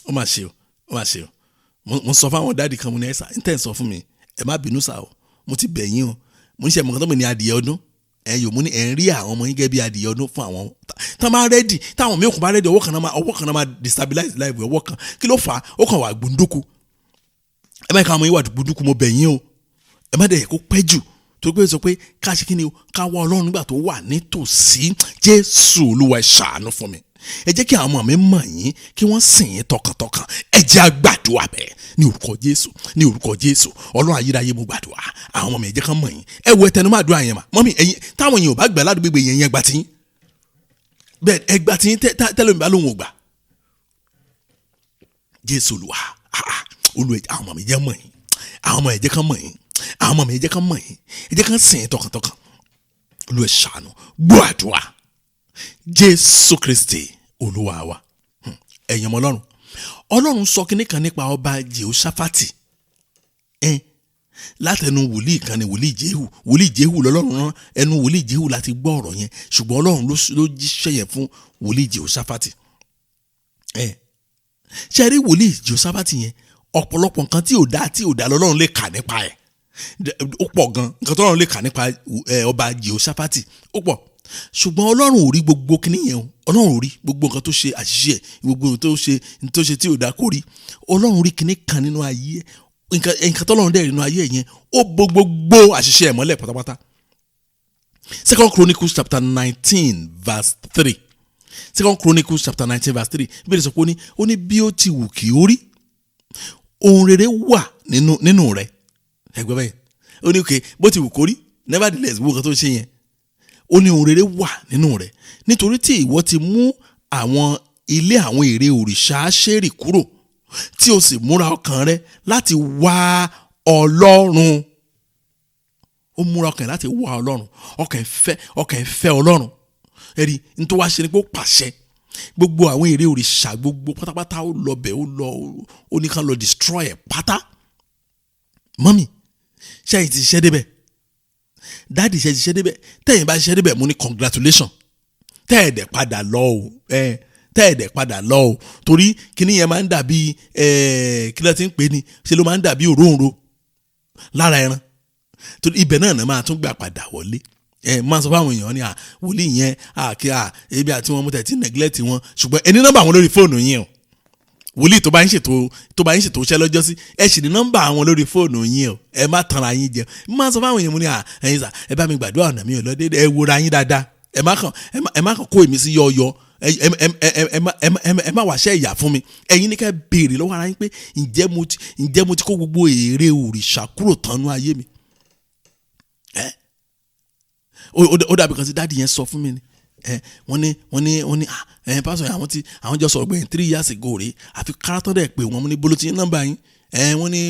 ó máa ṣe o mo sọ fáwọn dáàdì kan mo ní ẹ̀sà ń tẹ̀ sọ fún mi ẹ má bínú sá o mo ti bẹ̀ yín o mo ní ṣe mọ̀kàn tó mọ̀ ní adìyẹ ọdún yóò mú ní ẹ̀ ń rí àwọn ọmọ yín gẹ́gẹ́ bí adìyẹ ọdún fún àwọn tá máa rẹ́dì táwọn mí òkun bá rẹ́dì ọwọ́ kan náà máa destabilize life ọwọ́ kan kí ló fà á ó kàn wà gbunduku ẹ má ká ọmọ yín wà gbunduku mo bẹ̀ yín o ẹ má dẹ̀ kó pẹ́ jù tó gbé sọ pé ká ṣe kí ni o ká wá Ọlọ́run nígbà tó wà nítòsí Jésù Olúwa ẹ ṣàánú fún mi ẹ jẹ́ kí àwọn ọmọ mi mọ̀ yín kí wọ́n sìn yín tọkàntọkàn ẹ jẹ́ á gbàdúrà bẹ́ẹ̀ ní orúkọ Jésù Ọlọ́run ayérayé mo gbàdúrà àwọn ọmọ mi ẹ jẹ́ ká mọ̀ yín ẹ wo ẹtẹnumọ́ àdúrà yẹn mà mọ́mí ẹ̀yin táwọn èèyàn ò bá gbà ládùúgbò yẹn gbà tí yín bẹ́ẹ̀ ẹ gbà tí yín tẹ́lẹ̀ mi bá lóhùn ò gbà Jésù Olúwa Olúwa àwọn ọmọ mi jẹ́ mọ̀ yín àwọn ọmọ ẹ jẹ́ ká mọ̀ yín àwọn ọmọ mi ẹ jẹ́ ká mọ̀ yín ẹ jẹ́ ká sìn yín tọkàntọkàn Olúwa ṣàánú gbọ́ àdúrà Jésù Kristi Olúwa wa ẹ̀yin ọmọ Ọlọ́run sọ kinní kan nípa ọba Jèhóṣáfátì látẹnu wòlíì kan ní wòlíì Jéhù lọ́lọ́run rán ẹnu wòlíì Jéhù láti gbọ́ ọ̀rọ̀ yẹn ṣùgbọ́n Ọlọ́run ló jíṣẹ́ yẹn fún wòlíì Jèhóṣáfátì ṣe rí wòlíì Jèhóṣáfátì yẹn ọ̀pọ̀lọpọ̀ nǹkan tí ò dá lọ́lọ́run lè kà nípa ẹ̀ ó pọ̀ gan nǹkan tó Ọlọ́run lè kà nípa ọba Jèhóṣáfátì ó pọ̀ ṣùgbọ́n Ọlọ́run ò rí gbogbo kinní yẹn o Ọlọ́run ò rí gbogbo nǹkan tó ṣe àṣìṣe ẹ̀ gbogbo tó ṣe tí ò dá kó rí Ọlọ́run rí kinní kan nínú ayé nǹkan tó Ọlọ́run dẹ̀ rí nínú ayé yẹn ó gbogbo àṣìṣe ẹ̀ mọ́lẹ̀ pátápátá. 2 Chronicles chapter 19 verse 3 2 Chronicles chapter 19 verse 3 bí ẹni sọ pé ó ní bí ó ti wù kí ó rí ohun rere wà nínú rẹ̀ ẹgbẹ́ bẹ́ẹ̀ ó ní òkè bó ti wù kó rí nevertheless gbogbo nǹkan tó ṣe yẹn ó ní ohun rere wà nínú rẹ̀ nítorí tí ìwọ ti mú àwọn ilé àwọn ère òrìṣà Áṣérì kúrò tí o sì múra ọkàn rẹ láti wá Ọlọ́run ó múra ọkàn láti wá Ọlọ́run ọkàn ìfẹ́ Ọlọ́run ẹ̀rí nítorí wá ṣe ni pé ó pàṣẹ gbogbo àwọn ère òrìṣà gbogbo pátápátá ó lọ bẹ̀ ó ní kán lọ destroy ẹ̀ pátá mọ́mì ṣe àyè ti ṣiṣẹ́ débẹ̀ dáàdì ṣe ṣiṣẹ́ débẹ̀ tẹ́yìn bá ṣiṣẹ́ débẹ̀ mo ní congratulation tẹ́ẹ̀dẹ̀ padà lọ o torí kíní yẹn máa ń dàbí kí ló ti ń pè ní ṣe ló máa ń dàbí òróǹro lára ẹran torí ibẹ̀ náà máa tún gbà padà wọlé máa sọ fáwọn èèyàn ní wòlíì yẹn ebi àti wọn mo tẹ̀ tí neglect wọn ṣùgbọ́n ẹni nọ́mbà àwọn lórí fóònù yẹn o wòlíì tó bá ń ṣètò iṣẹ́ lọ́jọ́ sí ẹ sì ní nọ́mbà àwọn lórí fóònù yín o ẹ má tanra yín jẹ máa sọ fáwọn èèyàn mo ní ẹ̀yin sà ẹ bá mi gbàdúrà ọ̀nà mi ò lọ déédéé ẹ wòra yín dáadáa ẹ má kàn kó èmi sí yọ̀ọ̀yọ̀ ẹ má wàṣẹ ìyà fún mi ẹ̀yin ní ká béèrè lọ́wọ́ ara yín pé ǹjẹ́ mo ti kó gbogbo ère òrìṣà kúrò tánú ayé mi ó dàbí kan sí dáàdi yẹn sọ fún mi ni wọ́n ní pásọ̀ àwọn jọ sọ̀rọ̀ gbẹ̀yìn 3 years ago rèé àfi kárátọ́ dẹ̀ pé wọ́n ní bolo ti nọ́mbà yín wọ́n ní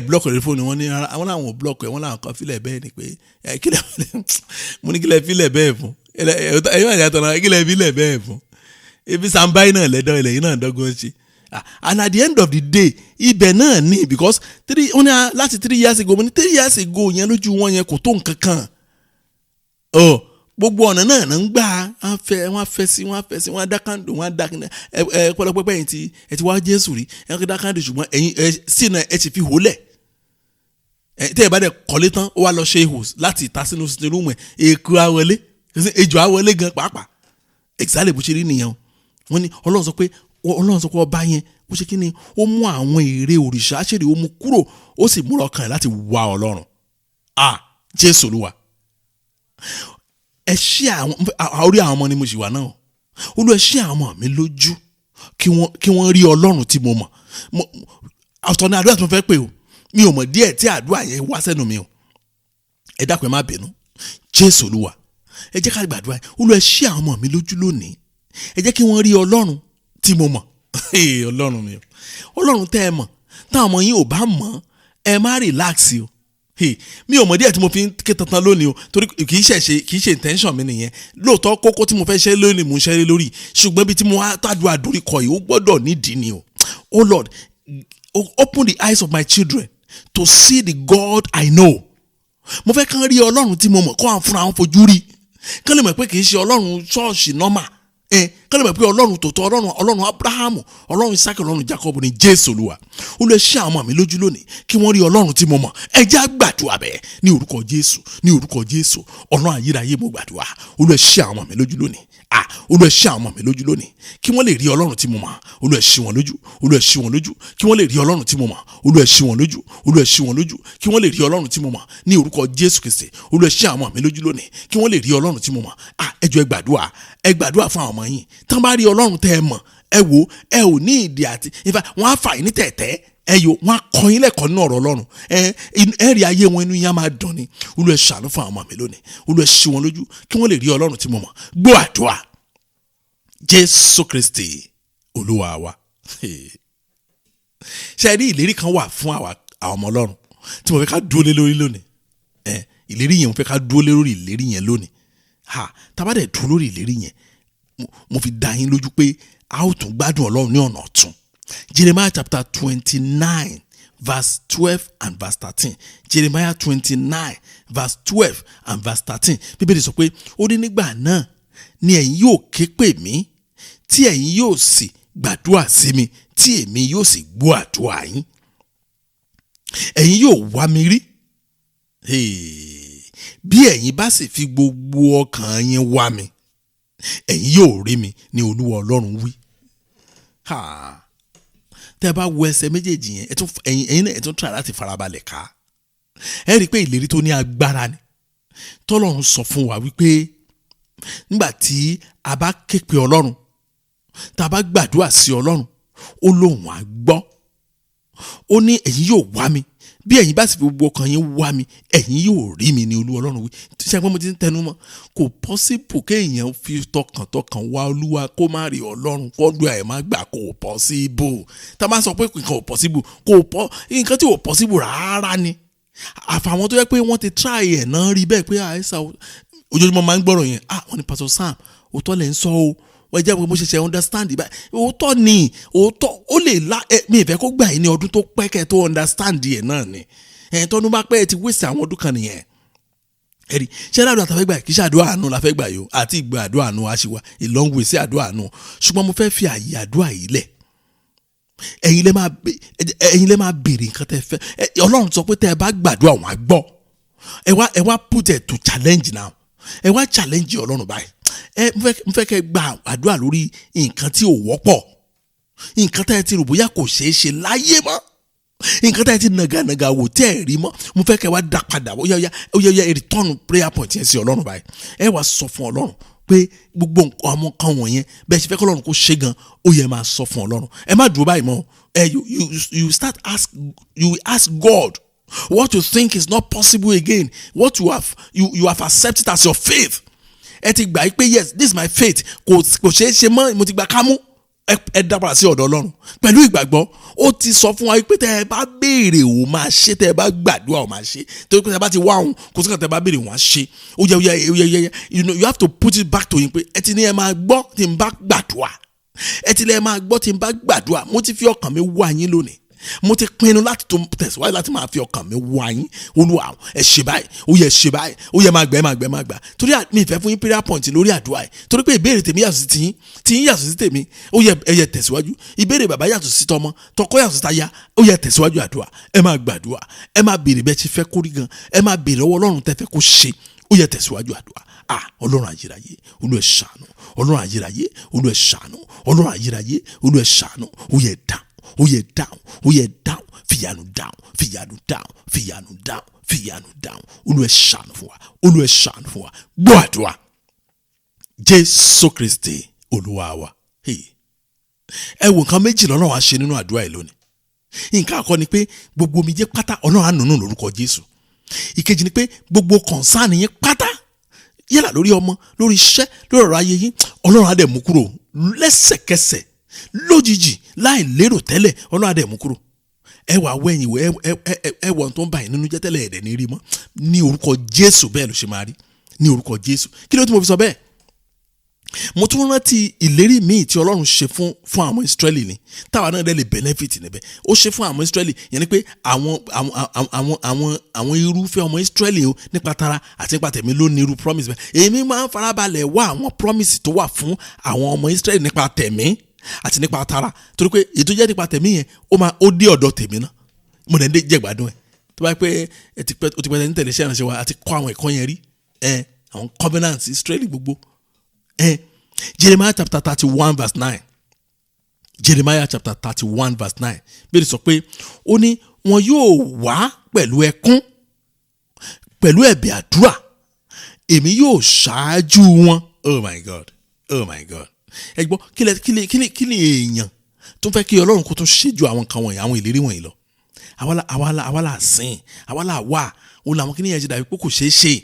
blọọkì rẹ̀ fóònù wọ́n ní àwọn làwọn ò blọọkì wọ́n làwọn kan filẹ̀ bẹ́ẹ̀ ni pé mo ní kílẹ̀ filẹ̀ bẹ́ẹ̀ fún ẹ̀yin máa yàtọ̀ náà kílẹ̀ filẹ̀ bẹ́ẹ̀ fún ebi sàǹbáyé náà lẹ́dọ̀ ilẹ̀ yìí náà dọ́gbọ́n ṣe and at the end of the day ibẹ̀ náà ní because wọ́n ní láti 3 years ago mo ní 3 years ago yẹn lójú wọn yẹn kò tó nǹkan kan gbogbo ọ̀nà náà ń gbà wọ́n fẹ́ sí wọ́n á dá kándò wọ́n á dá pẹ́lẹ́pẹ́pẹ́ yìí tí ẹ ti wá Jésù rí ẹ kí dá kándò ṣùgbọ́n ẹ̀yin sí náà ẹ ti fi hólẹ̀ tẹ́ ẹ bá dẹ̀ kọ́lé tán ó wá lọ ṣe ihò láti ìta sínú rúùmù ẹ̀ èkó àwọlé ejò àwọlé gan pàápàá exactly bó ṣe rí nìyẹn wọ́n ní Ọlọ́run sọ pé ọba yẹn ó ṣe kí ni ó mú àwọn ère òrìṣà Áṣérì ó mú kúrò ó sì múra ọkàn láti wá Ọlọ́run Jésù Olúwa ẹ ṣí àwọn orí àwọn ọmọ ni mo sì wà náà Olúwa ẹ ṣí àwọn ọmọ mi lójú kí wọ́n rí Ọlọ́run tí mo mọ̀ ọ̀tọ̀ ní àdúrà tí mo fẹ́ pè o mi ò mọ̀ díẹ̀ tí àdúrà yẹn wá sẹ́nu mi o ẹ dákun ẹ má bínú Jésù Olúwa ẹ jẹ́ ká gbàdúrà Olúwa ẹ ṣí àwọn ọmọ mi lójú lónìí ẹ jẹ́ kí wọ́n rí Ọlọ́run tí mo mọ̀ Ọlọ́run mi o Ọlọ́run tẹ́ ẹ mọ̀ táwọn ọmọ yín ò bá mọ̀ ẹ má relax o mi ò mọ̀ díẹ̀ tí mo fi ń ké tantan lónìí o torí kì í ṣe intention mi nìyẹn lóòótọ́ kókó tí mo fẹ́ ṣe lónìí mo ń ṣe lórí ṣùgbọ́n bí tí mo wá tàdúrà dórí kọ yìí ó gbọ́dọ̀ nídìí ni o oh Lord Open the eyes of my children to see the God I know. Mo fẹ́ kàn rí Ọlọ́run tí mo mọ̀ kó àwọn fúnra wọn fojú rí. Kàn lè mọ̀ pé kì í ṣe Ọlọ́run ṣọ́ọ̀ṣì normal. Kàn lè mọ̀ pé Ọlọ́run tòótọ́, Ọlọ́run Abrahamu, Ọlọ́run Isaac, Ọlọ́run Jacob ni Jésù Olúwa. Olúwa ṣí àwọn ọmọ mi lójú lónìí kí wọ́n rí Ọlọ́run tí mo mọ̀. Ẹ jẹ́ á gbàdúrà bẹ́ẹ̀ ní orúkọ Jésù, ní orúkọ Jésù. Ọlọ́run ayérayé mo gbàdúrà. Olúwa ṣí àwọn ọmọ mi lójú lónìí. Olúwa ṣí àwọn ọmọ mi lójú lónìí kí wọ́n lè rí Ọlọ́run tí mo mọ̀. Olúwa ṣí wọn lójú, Olúwa ṣí wọn lójú kí wọ́n lè rí Ọlọ́run tí mo mọ̀. Olúwa ṣí wọn lójú, Olúwa ṣí wọn lójú kí wọ́n lè rí Ọlọ́run tí mo mọ̀ ní orúkọ Jésù Kristi. Olúwa ṣí àwọn ọmọ mi lójú lónìí kí wọ́n lè rí Ọlọ́run tí mo mọ̀. Ẹ jọ̀ọ́ ẹ gbàdúrà fún àwọn ọmọ yín. Tán bá rí Ọlọ́run tẹ́ ẹ mọ̀, ẹ wò ẹ ò ní ìdí àti ìfà wọ́n á fà yín ní tẹ̀tẹ̀. Wọ́n á kọ́ yín lẹ́kọ̀ọ́ nínú ọ̀rọ̀ Ọlọ́run. Ẹ rí ayé wọn inú yín á máa dùn ni. Olúwa ṣàánú fún àwọn ọmọ mi lónìí. Olúwa ṣí wọn lójú kí wọ́n lè rí Ọlọ́run tí mo mọ̀. Gbọ́ àdúrà. Jésù Kristi Olúwa wa. Ṣé rí ìlérí kan wà fún àwọn ọmọ Ọlọ́run tí mo fẹ́ ká dúró lé lórí lónìí. Ìlérí yẹn mo fẹ́ ká dúró lé lórí ìlérí yẹn lónìí. Tá bá dẹ̀ dúró lórí ìlérí yẹn, mo fi dá yín lójú pé a ó tún gbádùn Ọlọ́run ní ọ̀nà ọ̀tun. Jeremiah chapter 29 verse 12 and verse 13. Jeremiah 29 verse 12 and verse 13. Bíbélì sọ pé ó ní nígbà náà ni ẹ̀yin yóò ké pè mí, tí ẹ̀yin yóò sì gbàdúrà sí mi, tí èmi yóò sì gbọ́ àdúrà yín. Ẹ̀yin yóò wá mi rí. Bí ẹ̀yin bá sì fi gbogbo ọkàn yín wá mi, ẹ̀yin yóò rí mi ní Olúwa Ọlọ́run wí. Tẹ́ bá wo ẹsẹ̀ méjèèjì yẹn, ẹ̀yin náà ẹ tún try láti farabalẹ̀ ká. Ẹ rí i pé ìlérí tó ní agbára ni. Tọ́lọ́run sọ fún wa wípé nígbà tí a bá ké pe Ọlọ́run, tá a bá gbàdúrà sí Ọlọ́run, ó lóhùn á gbọ́. Ó ní ẹ̀yin yóò wá mi, bí ẹ̀yin bá sì fi gbogbo ọkàn yín wá mi, ẹ̀yin yóò rí mi ní Olúwa Ọlọ́run wí. Ṣé pé mo ti ń tẹnu mọ́, kò possible kéèyàn fi tọkàntọkàn wá Olúwa kó má rí Ọlọ́run, kọ́dún ẹ̀ má gbà, kò possible. Tá a bá sọ pé nǹkan ò possible, nǹkan tí ò possible rárá ni. Àfàwọn tó yẹ pé wọ́n ti try ẹ̀ náà rí bẹ́ẹ̀ pé àìsà ojoojúmọ́ máa ń gbọ́rọ̀ yẹn. Wọ́n ní Pastor Sam òótọ́ lẹ̀ ń sọ o, wọ́n jẹ́ pé mo ṣẹ̀ṣẹ̀ understand báyìí. Òótọ́ ni, òótọ́ ó lè mi ìfẹ́ kó gbà yín ní ọdún tó pẹ́ kẹ́ tó understand ẹ̀ náà ni. Tọ́nu bá pẹ́ ti waste àwọn ọdún kan nìyẹn. Ẹ̀rí ṣé àdúrà tá a fẹ́ gbà kì í ṣe àdúrà àánú la fẹ́ gbà yìí o, àti ìgbà àdúrà àánú a ṣì wà a long way sí àdúrà àánú. Ṣùgbọ́n mo fẹ́ fi àyè àdúrà yìí lẹ̀. Ẹ̀yin lẹ máa béèrè nǹkan tẹ́ fẹ́. Ọlọ́run sọ pé tẹ́ ẹ bá gbàdúrà wọn á gbọ́. Ẹ wá put it to challenge now. Ẹ wá challenge Ọlọ́run báyìí. Mo fẹ́ kẹ́ gba àdúrà lórí nǹkan tí ò wọ́pọ̀, nǹkan tẹ́ ẹ ti rò bóyá kò ṣeé ṣe láyé mọ́, nǹkan tẹ́ ẹ ti nàgànàgà wò tẹ́ ẹ rí mọ́. Mo fẹ́ kẹ́ wá dá padà ó yá return prayer point yẹn sí Ọlọ́run báyìí. Ẹ wá sọ fún Ọlọ́run pé gbogbo àwọn kan wọ̀nyẹn bẹ́ẹ̀ ṣe fẹ́ kọ́ Ọlọ́run kó ṣe gan, ó yẹ máa sọ fún Ọlọ́run. Ẹ má dúró báyìí mọ́. You ask God what you think is not possible again, what you have accepted as your faith. Ẹ ti gbà pé yes, this is my faith, kò ṣeé ṣe mọ́, mo ti gbà kámú. Ẹ dábàá sí ọ̀dọ̀ Ọlọ́run pẹ̀lú ìgbàgbọ́. Ó ti sọ fún wa pé tẹ́ ẹ bá béèrè ó máa ṣe, tẹ́ ẹ bá gbàdúrà ó máa ṣe, torí pé tẹ́ ẹ bá ti wá òun kò sí kan tẹ́ ẹ bá béèrè wọ́n á ṣe. Ó yẹ you have to put it back to him pé ẹ ti ní ẹ máa gbọ́ tí n bá gbàdúrà, ẹ ti ní ẹ máa gbọ́ tí n bá gbàdúrà. Mo ti fi ọkàn mi wá yín lónìí, mo ti pinnu láti tó tẹ̀síwájú láti máa fi ọkàn mi wá yín. Olúwa ẹ ṣe báyìí, ó yẹ ṣe báyìí, ó yẹ máa gbà. Torí mi ìfẹ́ fún yín prayer point lórí àdúrà ẹ̀, torí pé ìbéèrè tèmi yàtọ̀ sí tiyín, tiyín yàtọ̀ sí tèmi. Ó yẹ ẹ yẹ tẹ̀síwájú. Ìbéèrè bàbá yàtọ̀ sí tọmọ, tọkọ yàtọ̀ sí táyà. Ó yẹ tẹ̀síwájú àdúrà. Ẹ máa gbàdúrà, ẹ máa béèrè bẹ́ẹ̀ ti fẹ́ kórí gan, ẹ máa béèrè ọwọ́ Ọlọ́run tẹ́ fẹ́ kó ṣe. Ó yẹ tẹ̀síwájú àdúrà. Ọlọ́run ayérayé, Olúwa ẹ ṣàánú. Ọlọ́run ayérayé, Olúwa ẹ ṣàánú. Ọlọ́run ayérayé, Olúwa ẹ ṣàánú. Ó yẹ dáhùn, ó yẹ dáhùn, ó yẹ dáhùn. Fìyànù dáhùn. Olúwa ẹ ṣàánú fún wa, Olúwa ẹ ṣàánú fún wa. Gbọ́ àdúrà. Jésù Kristi Olúwa wa. Ẹ wo nǹkan méjì lọ́nà wa ṣe nínú àdúrà yìí lónìí. Nǹkan àkọ́kọ́ ni pé gbogbo omijé pátá Ọlọ́run á nùnú lórúkọ Jésù. Ìkejì ni pé gbogbo kọ̀ǹsáànì yín pátá, yálà lórí ọmọ, lórí iṣẹ́, lórí ọ̀rọ̀ ayé yín, Ọlọ́run á dẹ̀ mú kúrò lẹ́sẹ̀kẹsẹ̀, lójijì, láì lérò tẹ́lẹ̀. Ọlọ́run á dẹ̀ mú kúrò. Ẹ wà wẹ̀yìn wẹ̀ ẹ wọ̀n tó ń bá yín nínú jẹ́ tẹ́lẹ̀ ẹ̀dẹ̀ ní rí mọ́. Ní orúkọ Jésù bẹ́ẹ̀ ló ṣe máa rí. Ní orúkọ Jésù. Kí ló tí mo fi sọ bẹ́ẹ̀? mo tún rántí ìlérí míì tí Ọlọ́run ṣe fún àwọn Ísírẹ́lì ni táwa náà dẹ̀ lè benefit níbẹ̀. Ó ṣe fún àwọn Ísírẹ́lì yẹn ni pé àwọn irúfẹ́ ọmọ Ísírẹ́lì o nípa tara àti nípa tẹ̀mí ló ní irú promise bẹ́ẹ̀. Èmi máa ń farabalẹ̀ wá àwọn promise tó wà fún àwọn ọmọ Ísírẹ́lì nípa tẹ̀mí àti nípa tara, torí pé ètò jẹ́ nípa tẹ̀mí yẹn ó dé ọ̀dọ̀ tèmi náà, mo dẹ̀ ń dé jẹ̀gbádùn ẹ̀. Tó bá yẹ pé ó ti pẹ́ ní tẹ̀lé iṣẹ́ ìránṣẹ́ wa àti kọ́ àwọn ẹ̀kọ́ yẹn rí àwọn covenants Ísírẹ́lì gbogbo. Jeremiah chapter 31 verse 9. Jeremiah chapter 31 verse 9. Bíbélì sọ pé ó ní wọn yóò wá pẹ̀lú ẹkún pẹ̀lú ẹ̀bẹ̀ àdúrà, èmi yóò ṣáájú wọn. Oh my God, oh my God. Ẹ gbọ́ kí ni èèyàn tó fẹ́ kí Ọlọ́run kó tún ṣe ju àwọn kan wọ̀nyí, àwọn ìlérí wọ̀nyí lọ. Àwa là sìn, àwa là wà, òun làwọn kí ni yẹn ṣe dàbí pé kò ṣeé ṣe.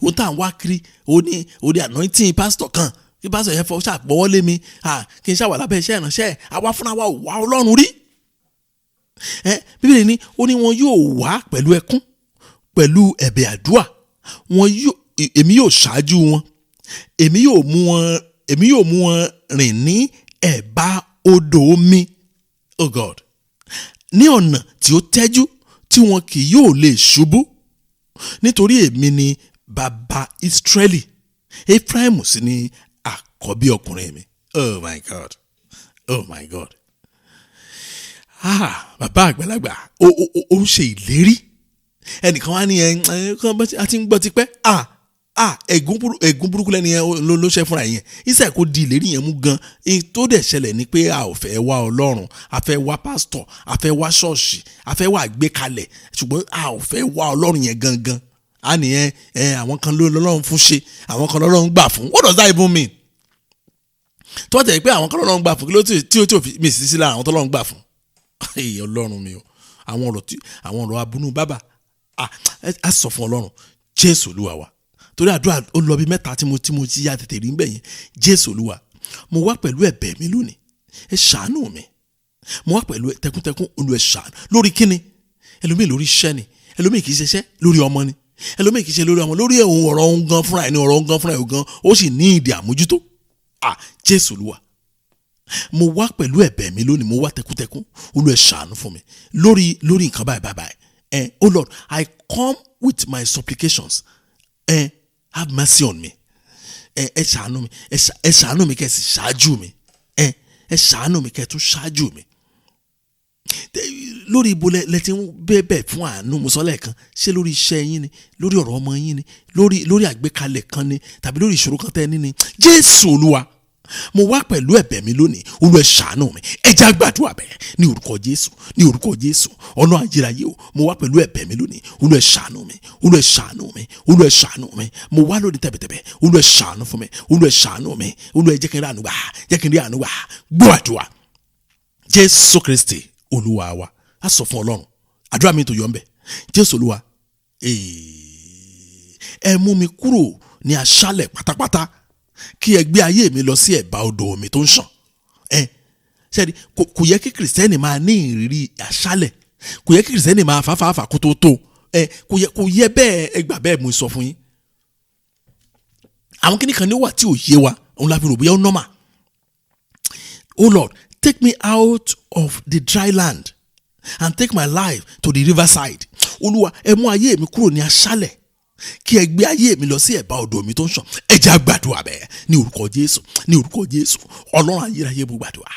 Ohun tá à ń wá kiri ó ní anointing pastor kan kí pastor yẹn fọ ṣàgbọ́wọ́ lé mi kí n ṣàwà lábẹ́ iṣẹ́ ìránṣẹ́ àwa fúnra wa ò wá Ọlọ́run rí. Bíbélì ni ó ní wọn yóò wá pẹ̀lú ẹkún pẹ̀lú ẹ̀bẹ̀ àdúrà, èmi yóò ṣáájú wọn, èmi yóò mú wọn rìn ní ẹ̀bá odò omi, oh God, ní ọ̀nà tí ó tẹ́jú tí wọn kì yóò lè ṣubú, nítorí èmi ni bàbá Ísírẹ́lì, Éfráímù sì ni àkọ́bí ọkùnrin mi. Oh my God, oh my God. Bàbá àgbàlagbà ó ń ṣe ìlérí. Ẹnìkan wá ní àti ń gbọ́ tipẹ́ ẹ̀gún burúkú lẹ́ni yẹn ló ṣe fúnra yẹn. Iṣẹ́ kò di ìlérí yẹn mú gan. Tó dẹ̀ ṣẹlẹ̀ ni pé a ò fẹ́ wá Ọlọ́run, a fẹ́ wá pásítọ̀, a fẹ́ wá ṣọ́ọ̀ṣì, a fẹ́ wá àgbékalẹ̀, ṣùgbọ́n a ò fẹ́ wá Ọlọ́run yẹn gangan. A nìyẹn àwọn kan lọ́lọ́run fún ṣe, àwọn kan lọ́lọ́run gbà fún. What does that even mean? Tó wá tẹ̀ pé àwọn kan lọ́lọ́run gbà fún kí ló tí ó fi mí sí lára àwọn tó lọ́run gbà fún. Ọlọ́run mi o, àwọn ọ̀rọ̀ abúnú bàbá a sọ fún Ọlọ́run Jésù Olúwa wa. Torí àdúrà ó lọ bí mẹ́ta tí mo ti ya tètè rí ń bẹ̀ yẹn. Jésù Olúwa, mo wá pẹ̀lú ẹ̀bẹ̀ mi lónìí, ẹ ṣàánú mi. Mo wá pẹ̀lú tẹkuntẹkun, Olúwa ẹ ṣàánú. Lórí kíni? Ẹlòmíì lórí iṣẹ́ ni, ẹlòmíì kì í ṣiṣẹ́ lórí ọmọ ni, ẹlòmíì kì í ṣe lórí ọmọ, lórí ọ̀rọ̀ òun gan fúnra ẹ̀ ní ọ̀rọ̀ òun gan fúnra ẹ̀ gan ó sì ní ìdí àmójútó. Jésù Olúwa, mo wá pẹ̀lú ẹ̀bẹ̀ mi lónìí, mo wá tẹkuntẹkun, Olúwa ẹ ṣàánú fún mi lórí nǹkan báyìí. Oh Lord, I come with my supplications. Have mercy on me. Ẹ ṣàánú mi, ẹ ṣàánú mi kẹ́ sì ṣáájú mi. Ẹ ṣàánú mi kẹ́ tún ṣáájú mi. Lórí ibo lẹ ti ń bẹ̀bẹ̀ fún àánú, mo sọ lẹ́ẹ̀kan, ṣé lórí iṣẹ́ yín ni, lórí ọ̀rọ̀ ọmọ yín ni, lórí àgbékalẹ̀ kan ni, tàbí lórí ìṣòro kan tẹ́ ẹ ní ni. Jésù Olúwa, mo wá pẹ̀lú ẹ̀bẹ̀ mi lónìí, Olúwa ẹ ṣàánú mi. Ẹ já gbàdúrà bẹ́ẹ̀ ní orúkọ Jésù, ní orúkọ Jésù. Ọ̀nà ayérayé o, mo wá pẹ̀lú ẹ̀bẹ̀ mi lónìí, Olúwa ẹ ṣàánú mi, Olúwa ẹ ṣàánú mi, Olúwa ẹ ṣàánú mi. Mo wá lónìí tẹ̀bẹ̀tẹ̀bẹ̀, Olúwa ẹ ṣàánú fún mi, Olúwa ẹ ṣàánú mi, Olúwa ẹ jẹ́ kí n rí àánú gbà, jẹ́ kí n rí àánú gbà. Gbọ́ àdúrà Jésù Kristi Olúwa wa. A sọ fún Ọlọ́run, àdúrà mi tó yọ ń bẹ̀. Jésù Olúwa, ẹ mú mi kúrò ní aṣálẹ̀ pátápátá, kí ẹ gbé ayé mi lọ sí ẹ̀bá odò omi tó ń ṣàn. Ṣẹ́ni kò yẹ kí kìrìsìtẹ́nì máa ní ìrírí aṣálẹ̀, kò yẹ kí kìrìsìtẹ́nì máa fàáfàá kó tó tó. Kò yẹ bẹ́ẹ̀, ẹ gbà bẹ́ẹ̀ mo sọ fún yín. Àwọn kíní kan ní wà tí ò yé wa, òun la fi rò bóyá ó nọ́mà. Oh Lord, take me out of the dry land and take my life to the riverside. Olúwa, ẹ mú ayé mi kúrò ní aṣálẹ̀, kí ẹ gbé ayé mi lọ sí ẹ̀bá odò omi tó ń ṣàn. Ẹ jẹ́ àgbàdua bẹ́ẹ̀ ní orúkọ Jésù, ní orúkọ Jésù. Ọlọ́run ayérayé mo gbàdúrà.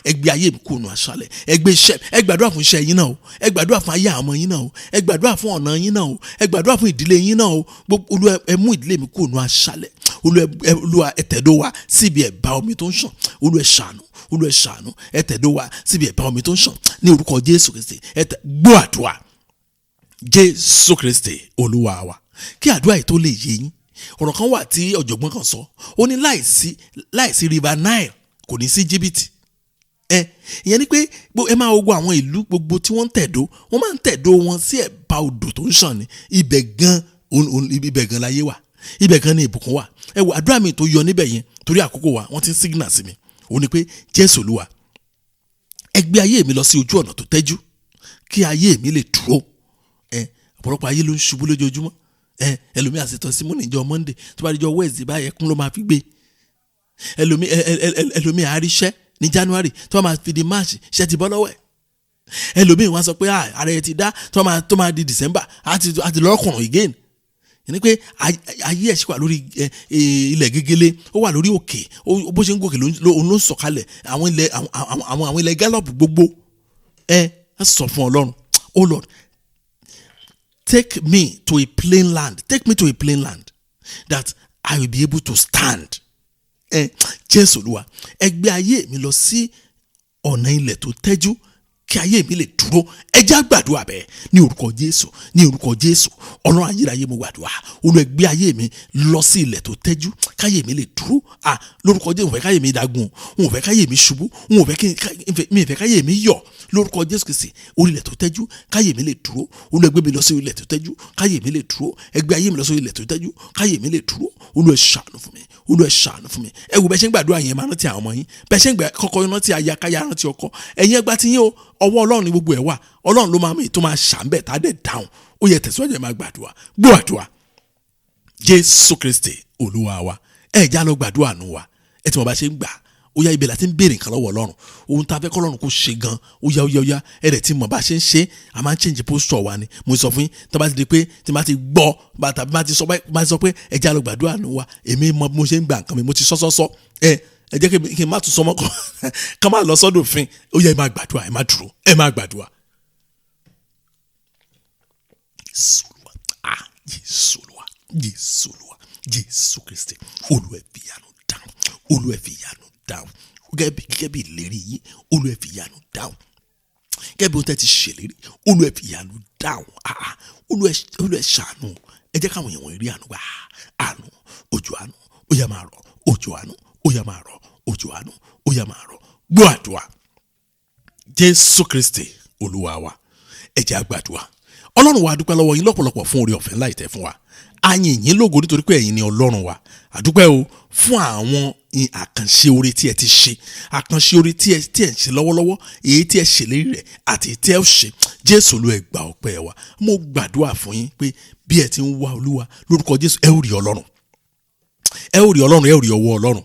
Ẹ gbé ayé mi kúrò ní aṣálẹ̀, ẹ gbé iṣẹ́, ẹ gbàdúrà fún iṣẹ́ yín náà o, ẹ gbàdúrà fún ayé àwọn ọmọ yín náà o, ẹ gbàdúrà fún ọ̀nà yín náà o, ẹ gbàdúrà fún ìdílé yín náà o. Olúwa, ẹ mú ìdílé mi kúrò ní aṣálẹ̀. Olúwa, ẹ tẹ̀dó wa síbi ẹ̀bá omi tó ń ṣàn. Olúwa ẹ ṣàánú, Olúwa ẹ ṣàánú, ẹ tẹ̀dó wa síbi ẹ̀bá omi tó ń ṣàn ní orúkọ Jésù Kristi. Gbọ́ àdúrà Jésù Kristi Olúwa wa. Kí àdúrà yìí tó lè yé yín, ọ̀rọ̀ kan wà tí ọ̀jọ̀gbọ́n kan sọ, ó ní láìsí river Nile kò ní sí Íjíbítì. Ìyẹn ni pé ẹ máa wo àwọn ìlú gbogbo tí wọ́n ń tẹ̀dó, wọ́n máa ń tẹ̀dó wọn sí ẹ̀bá odò tó ń ṣàn ní. Ibẹ̀ gan láyé wà, ibẹ̀ gan ni ìbùkún wà. Ẹ wo àdúrà mi tó yọ níbẹ̀ yẹn, torí àkókò wa wọ́n ti ń signal sí mi. Ó ní pé Jésù Olúwa, ẹ gbé ayé mi lọ sí ojú ọ̀nà tó tẹ́jú, kí ayé mi lè dúró. Ọ̀pọ̀lọpọ̀ ayé ló ń ṣubú lójoojúmọ́. ẹlòmíì àti testimony ìjọ Monday tó bá di jọ Wednesday báyìí ẹkún ló máa fi gbé. ẹlòmíì àríṣẹ́ ní January tó máa fi di March ṣẹ́ ti bọ́ lọ́wọ́ ẹ̀. ẹlòmíì wọ́n sọ pé ara ẹ̀ ti dá tó máa di December àti lọ́kùnrin again. ní pé ayé ẹ̀ ṣì wà lórí ilẹ̀ gegele, ó wà lórí òkè, bó ṣe ń gòkè ló ń sọ̀kalẹ̀ àwọn ilẹ̀ gallop gbogbo. Sọ fún Ọlọ́run, oh Lord, take me to a plain land that I will be able to stand. Jésù Olúwa, ẹ gbé ayé mi lọ sí ọ̀nà ilẹ̀ tó tẹ́jú kí ayé mi lè dúró. Ẹ jẹ́ á gbàdúrà bẹ́ẹ̀ ní orúkọ Jésù. Ọlọ́run ayérayé mo gbàdúrà, Olúwa gbé ayé mi lọ sí ilẹ̀ tó tẹ́jú káyé mi lè dúró. Lórúkọ Jésù, mo fẹ́ káyé mi dagun, mo fẹ́ káyé mi ṣubú, mo fẹ́ káyé mi yọ̀. Lórúkọ Jésù Kristi, orí ilẹ̀ tó tẹ́jú káyé mi lè dúró. Olúwa gbé mi lọ sí ilẹ̀ tó tẹ́jú káyé mi lè dúró. Ẹ gbé ayé mi lọ sí ilẹ̀ tó tẹ́jú káyé mi lè dúró. Olúwa ṣàánú fún mi, Olúwa ṣàánú fún mi. Ẹ wò bẹ́ẹ̀ ṣe ń gbàdúrà yẹn máa rántí àwọn ọmọ yín, bẹ́ẹ̀ ṣe ń gbà kọ́kọ́ rántí aya, káyà rántí ọkọ. Ẹ̀yin ẹgbà tí yín o, ọwọ́ Ọlọ́run ni gbogbo ẹ̀ wà. Ọlọ́run ló máa mú ètò máa ṣàǹbẹ̀ tá a dẹ̀ dáhùn. Ó yẹ tẹ̀síwájú ẹ̀ máa gbàdúrà, gbọ́ àdúrà. Jésù Kristi Olúwa wa, ẹ já lọ gbàdúrà nù wa. Ẹ tí mo bá ṣe ń gbà, ó yá ibẹ̀ láti ń béèrè nǹkan lọ́wọ́ Ọlọ́run. Ohun tá a fẹ́ kọ́ Ọlọ́run kó ṣe gan, ó yá ẹ rẹ̀ tí mo bá ṣe ń ṣe, a máa ń change posture wa ni. Mo sọ fún yín, tó bá ti di pé tí bá ti gbọ́ tàbí bá ti sọ pé ẹ já lọ gbàdúrà nù wa, èmi mọ bí mo ṣe ń gbà nǹkan mi, mo ti sọ́sọ́sọ́. Ẹ jẹ́ kí n má tún sọmọ́ ká má lọ sọ́dọ̀ òfin. Ó yá ẹ máa gbàdúrà, ẹ má dúró, ẹ máa gbàdúrà. Jésù Kristi, Olúwa fi ìyanu dáhùn. Gẹ́gẹ́ bí ìlérí yìí, Olúwa fi ìyanu dáhùn. Gẹ́gẹ́ bí ohun tẹ́ ti ṣèlérí, Olúwa fi ìyanu dáhùn. Olúwa ṣàánú. Ẹ jẹ́ káwọn èèyàn wọ̀nyí rí àánú gbà. Àánú, òjò àánú, ó yá máa rọ̀. Òjò àánú, ó yá máa rọ̀. Òjò àánú, ó yá máa rọ̀. Gbọ́ àdúrà. Jésù Kristi Olúwa wa, ẹ jẹ́ á gbàdúrà. Ọlọ́run wa, dúpẹ́ lọ́wọ́ yín lọ́pọ̀lọpọ̀ fún oore ọ̀fẹ́ ńlá ìtẹ́ fún wa. A yìn yín lógo nítorí pé ẹ̀yin ni Ọlọ́run wa. Àdúpẹ́ o fún àwọn àkànṣe oore tí ẹ ti ṣe, àkànṣe oore tí ẹ ń ṣe lọ́wọ́lọ́wọ́, èyí tí ẹ ṣèlérí rẹ̀ àti tí ẹ ó ṣe. Jésù Olúwa, ẹ gbà ọpẹ́ wa. Mo gbàdúrà fún yín pé bí ẹ ti ń wá Olúwa lórúkọ Jésù, ẹ ó rí Ọlọ́run, ẹ ó rí Ọlọ́run, ẹ ó rí ọwọ́ Ọlọ́run,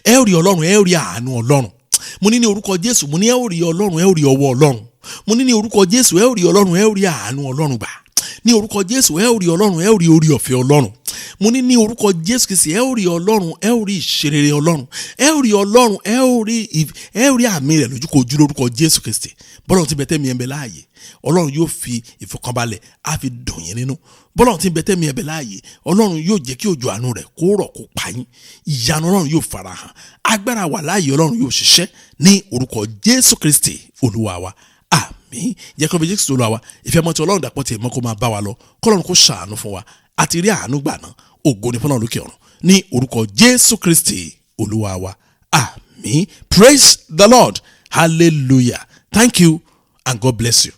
ẹ ó rí Ọlọ́run, ẹ ó rí àánú Ọlọ́run. Mo ní orúkọ Jésù, mo ní ẹ ó rí Ọlọ́run, ẹ ó rí ọwọ́ Ọlọ́run. Mo ní orúkọ Jésù, ẹ ó rí Ọlọ́run, ẹ ó rí àánú Ọlọ́run gbà. Ní orúkọ Jésù, ẹ ó rí Ọlọ́run, ẹ ó rí orí ọ̀fẹ́ Ọlọ́run. Mo ní orúkọ Jésù Kristi, ẹ ó rí Ọlọ́run, ẹ ó rí ìṣerere Ọlọ́run, ẹ ó rí Ọlọ́run, ẹ ó rí àmì rẹ̀ lójúkojú lórúkọ Jésù Kristi. Bọ́lọ́run tí ń bẹ tẹ́mi ẹ̀ ń bẹ láàyè, Ọlọ́run yóò fi ìfọ̀kànbalẹ̀ á fi dùn yín nínú. Bọ́lọ́run tí ń bẹ tẹ́mi ẹ̀ ń bẹ láàyè, Ọlọ́run yóò jẹ́ kí òjò àánú rẹ̀ kó rọ̀ kó pa yín. Ìyanu Ọlọ́run yóò farahàn, agbára wà láàyè Ọlọ́run yóò ṣiṣẹ́ ní orúkọ Jésù Kristi Olúwa wa. Àmín. Jẹ́ kó bí Jésù Olúwa wa, ìfẹ́ mọ́ ti Ọlọ́run dàpọ̀ tí ẹ̀mọ́ kó máa bá wa lọ, kọ́lọ́run kó ṣàánú fún wa. Àti rí àánú gbà náà, ògo ni fún Ọlọ́run lókè ọ̀run ní orúkọ Jésù Kristi Olúwa wa. Àmín. Praise the Lord. Hallelujah. Thank you and God bless you.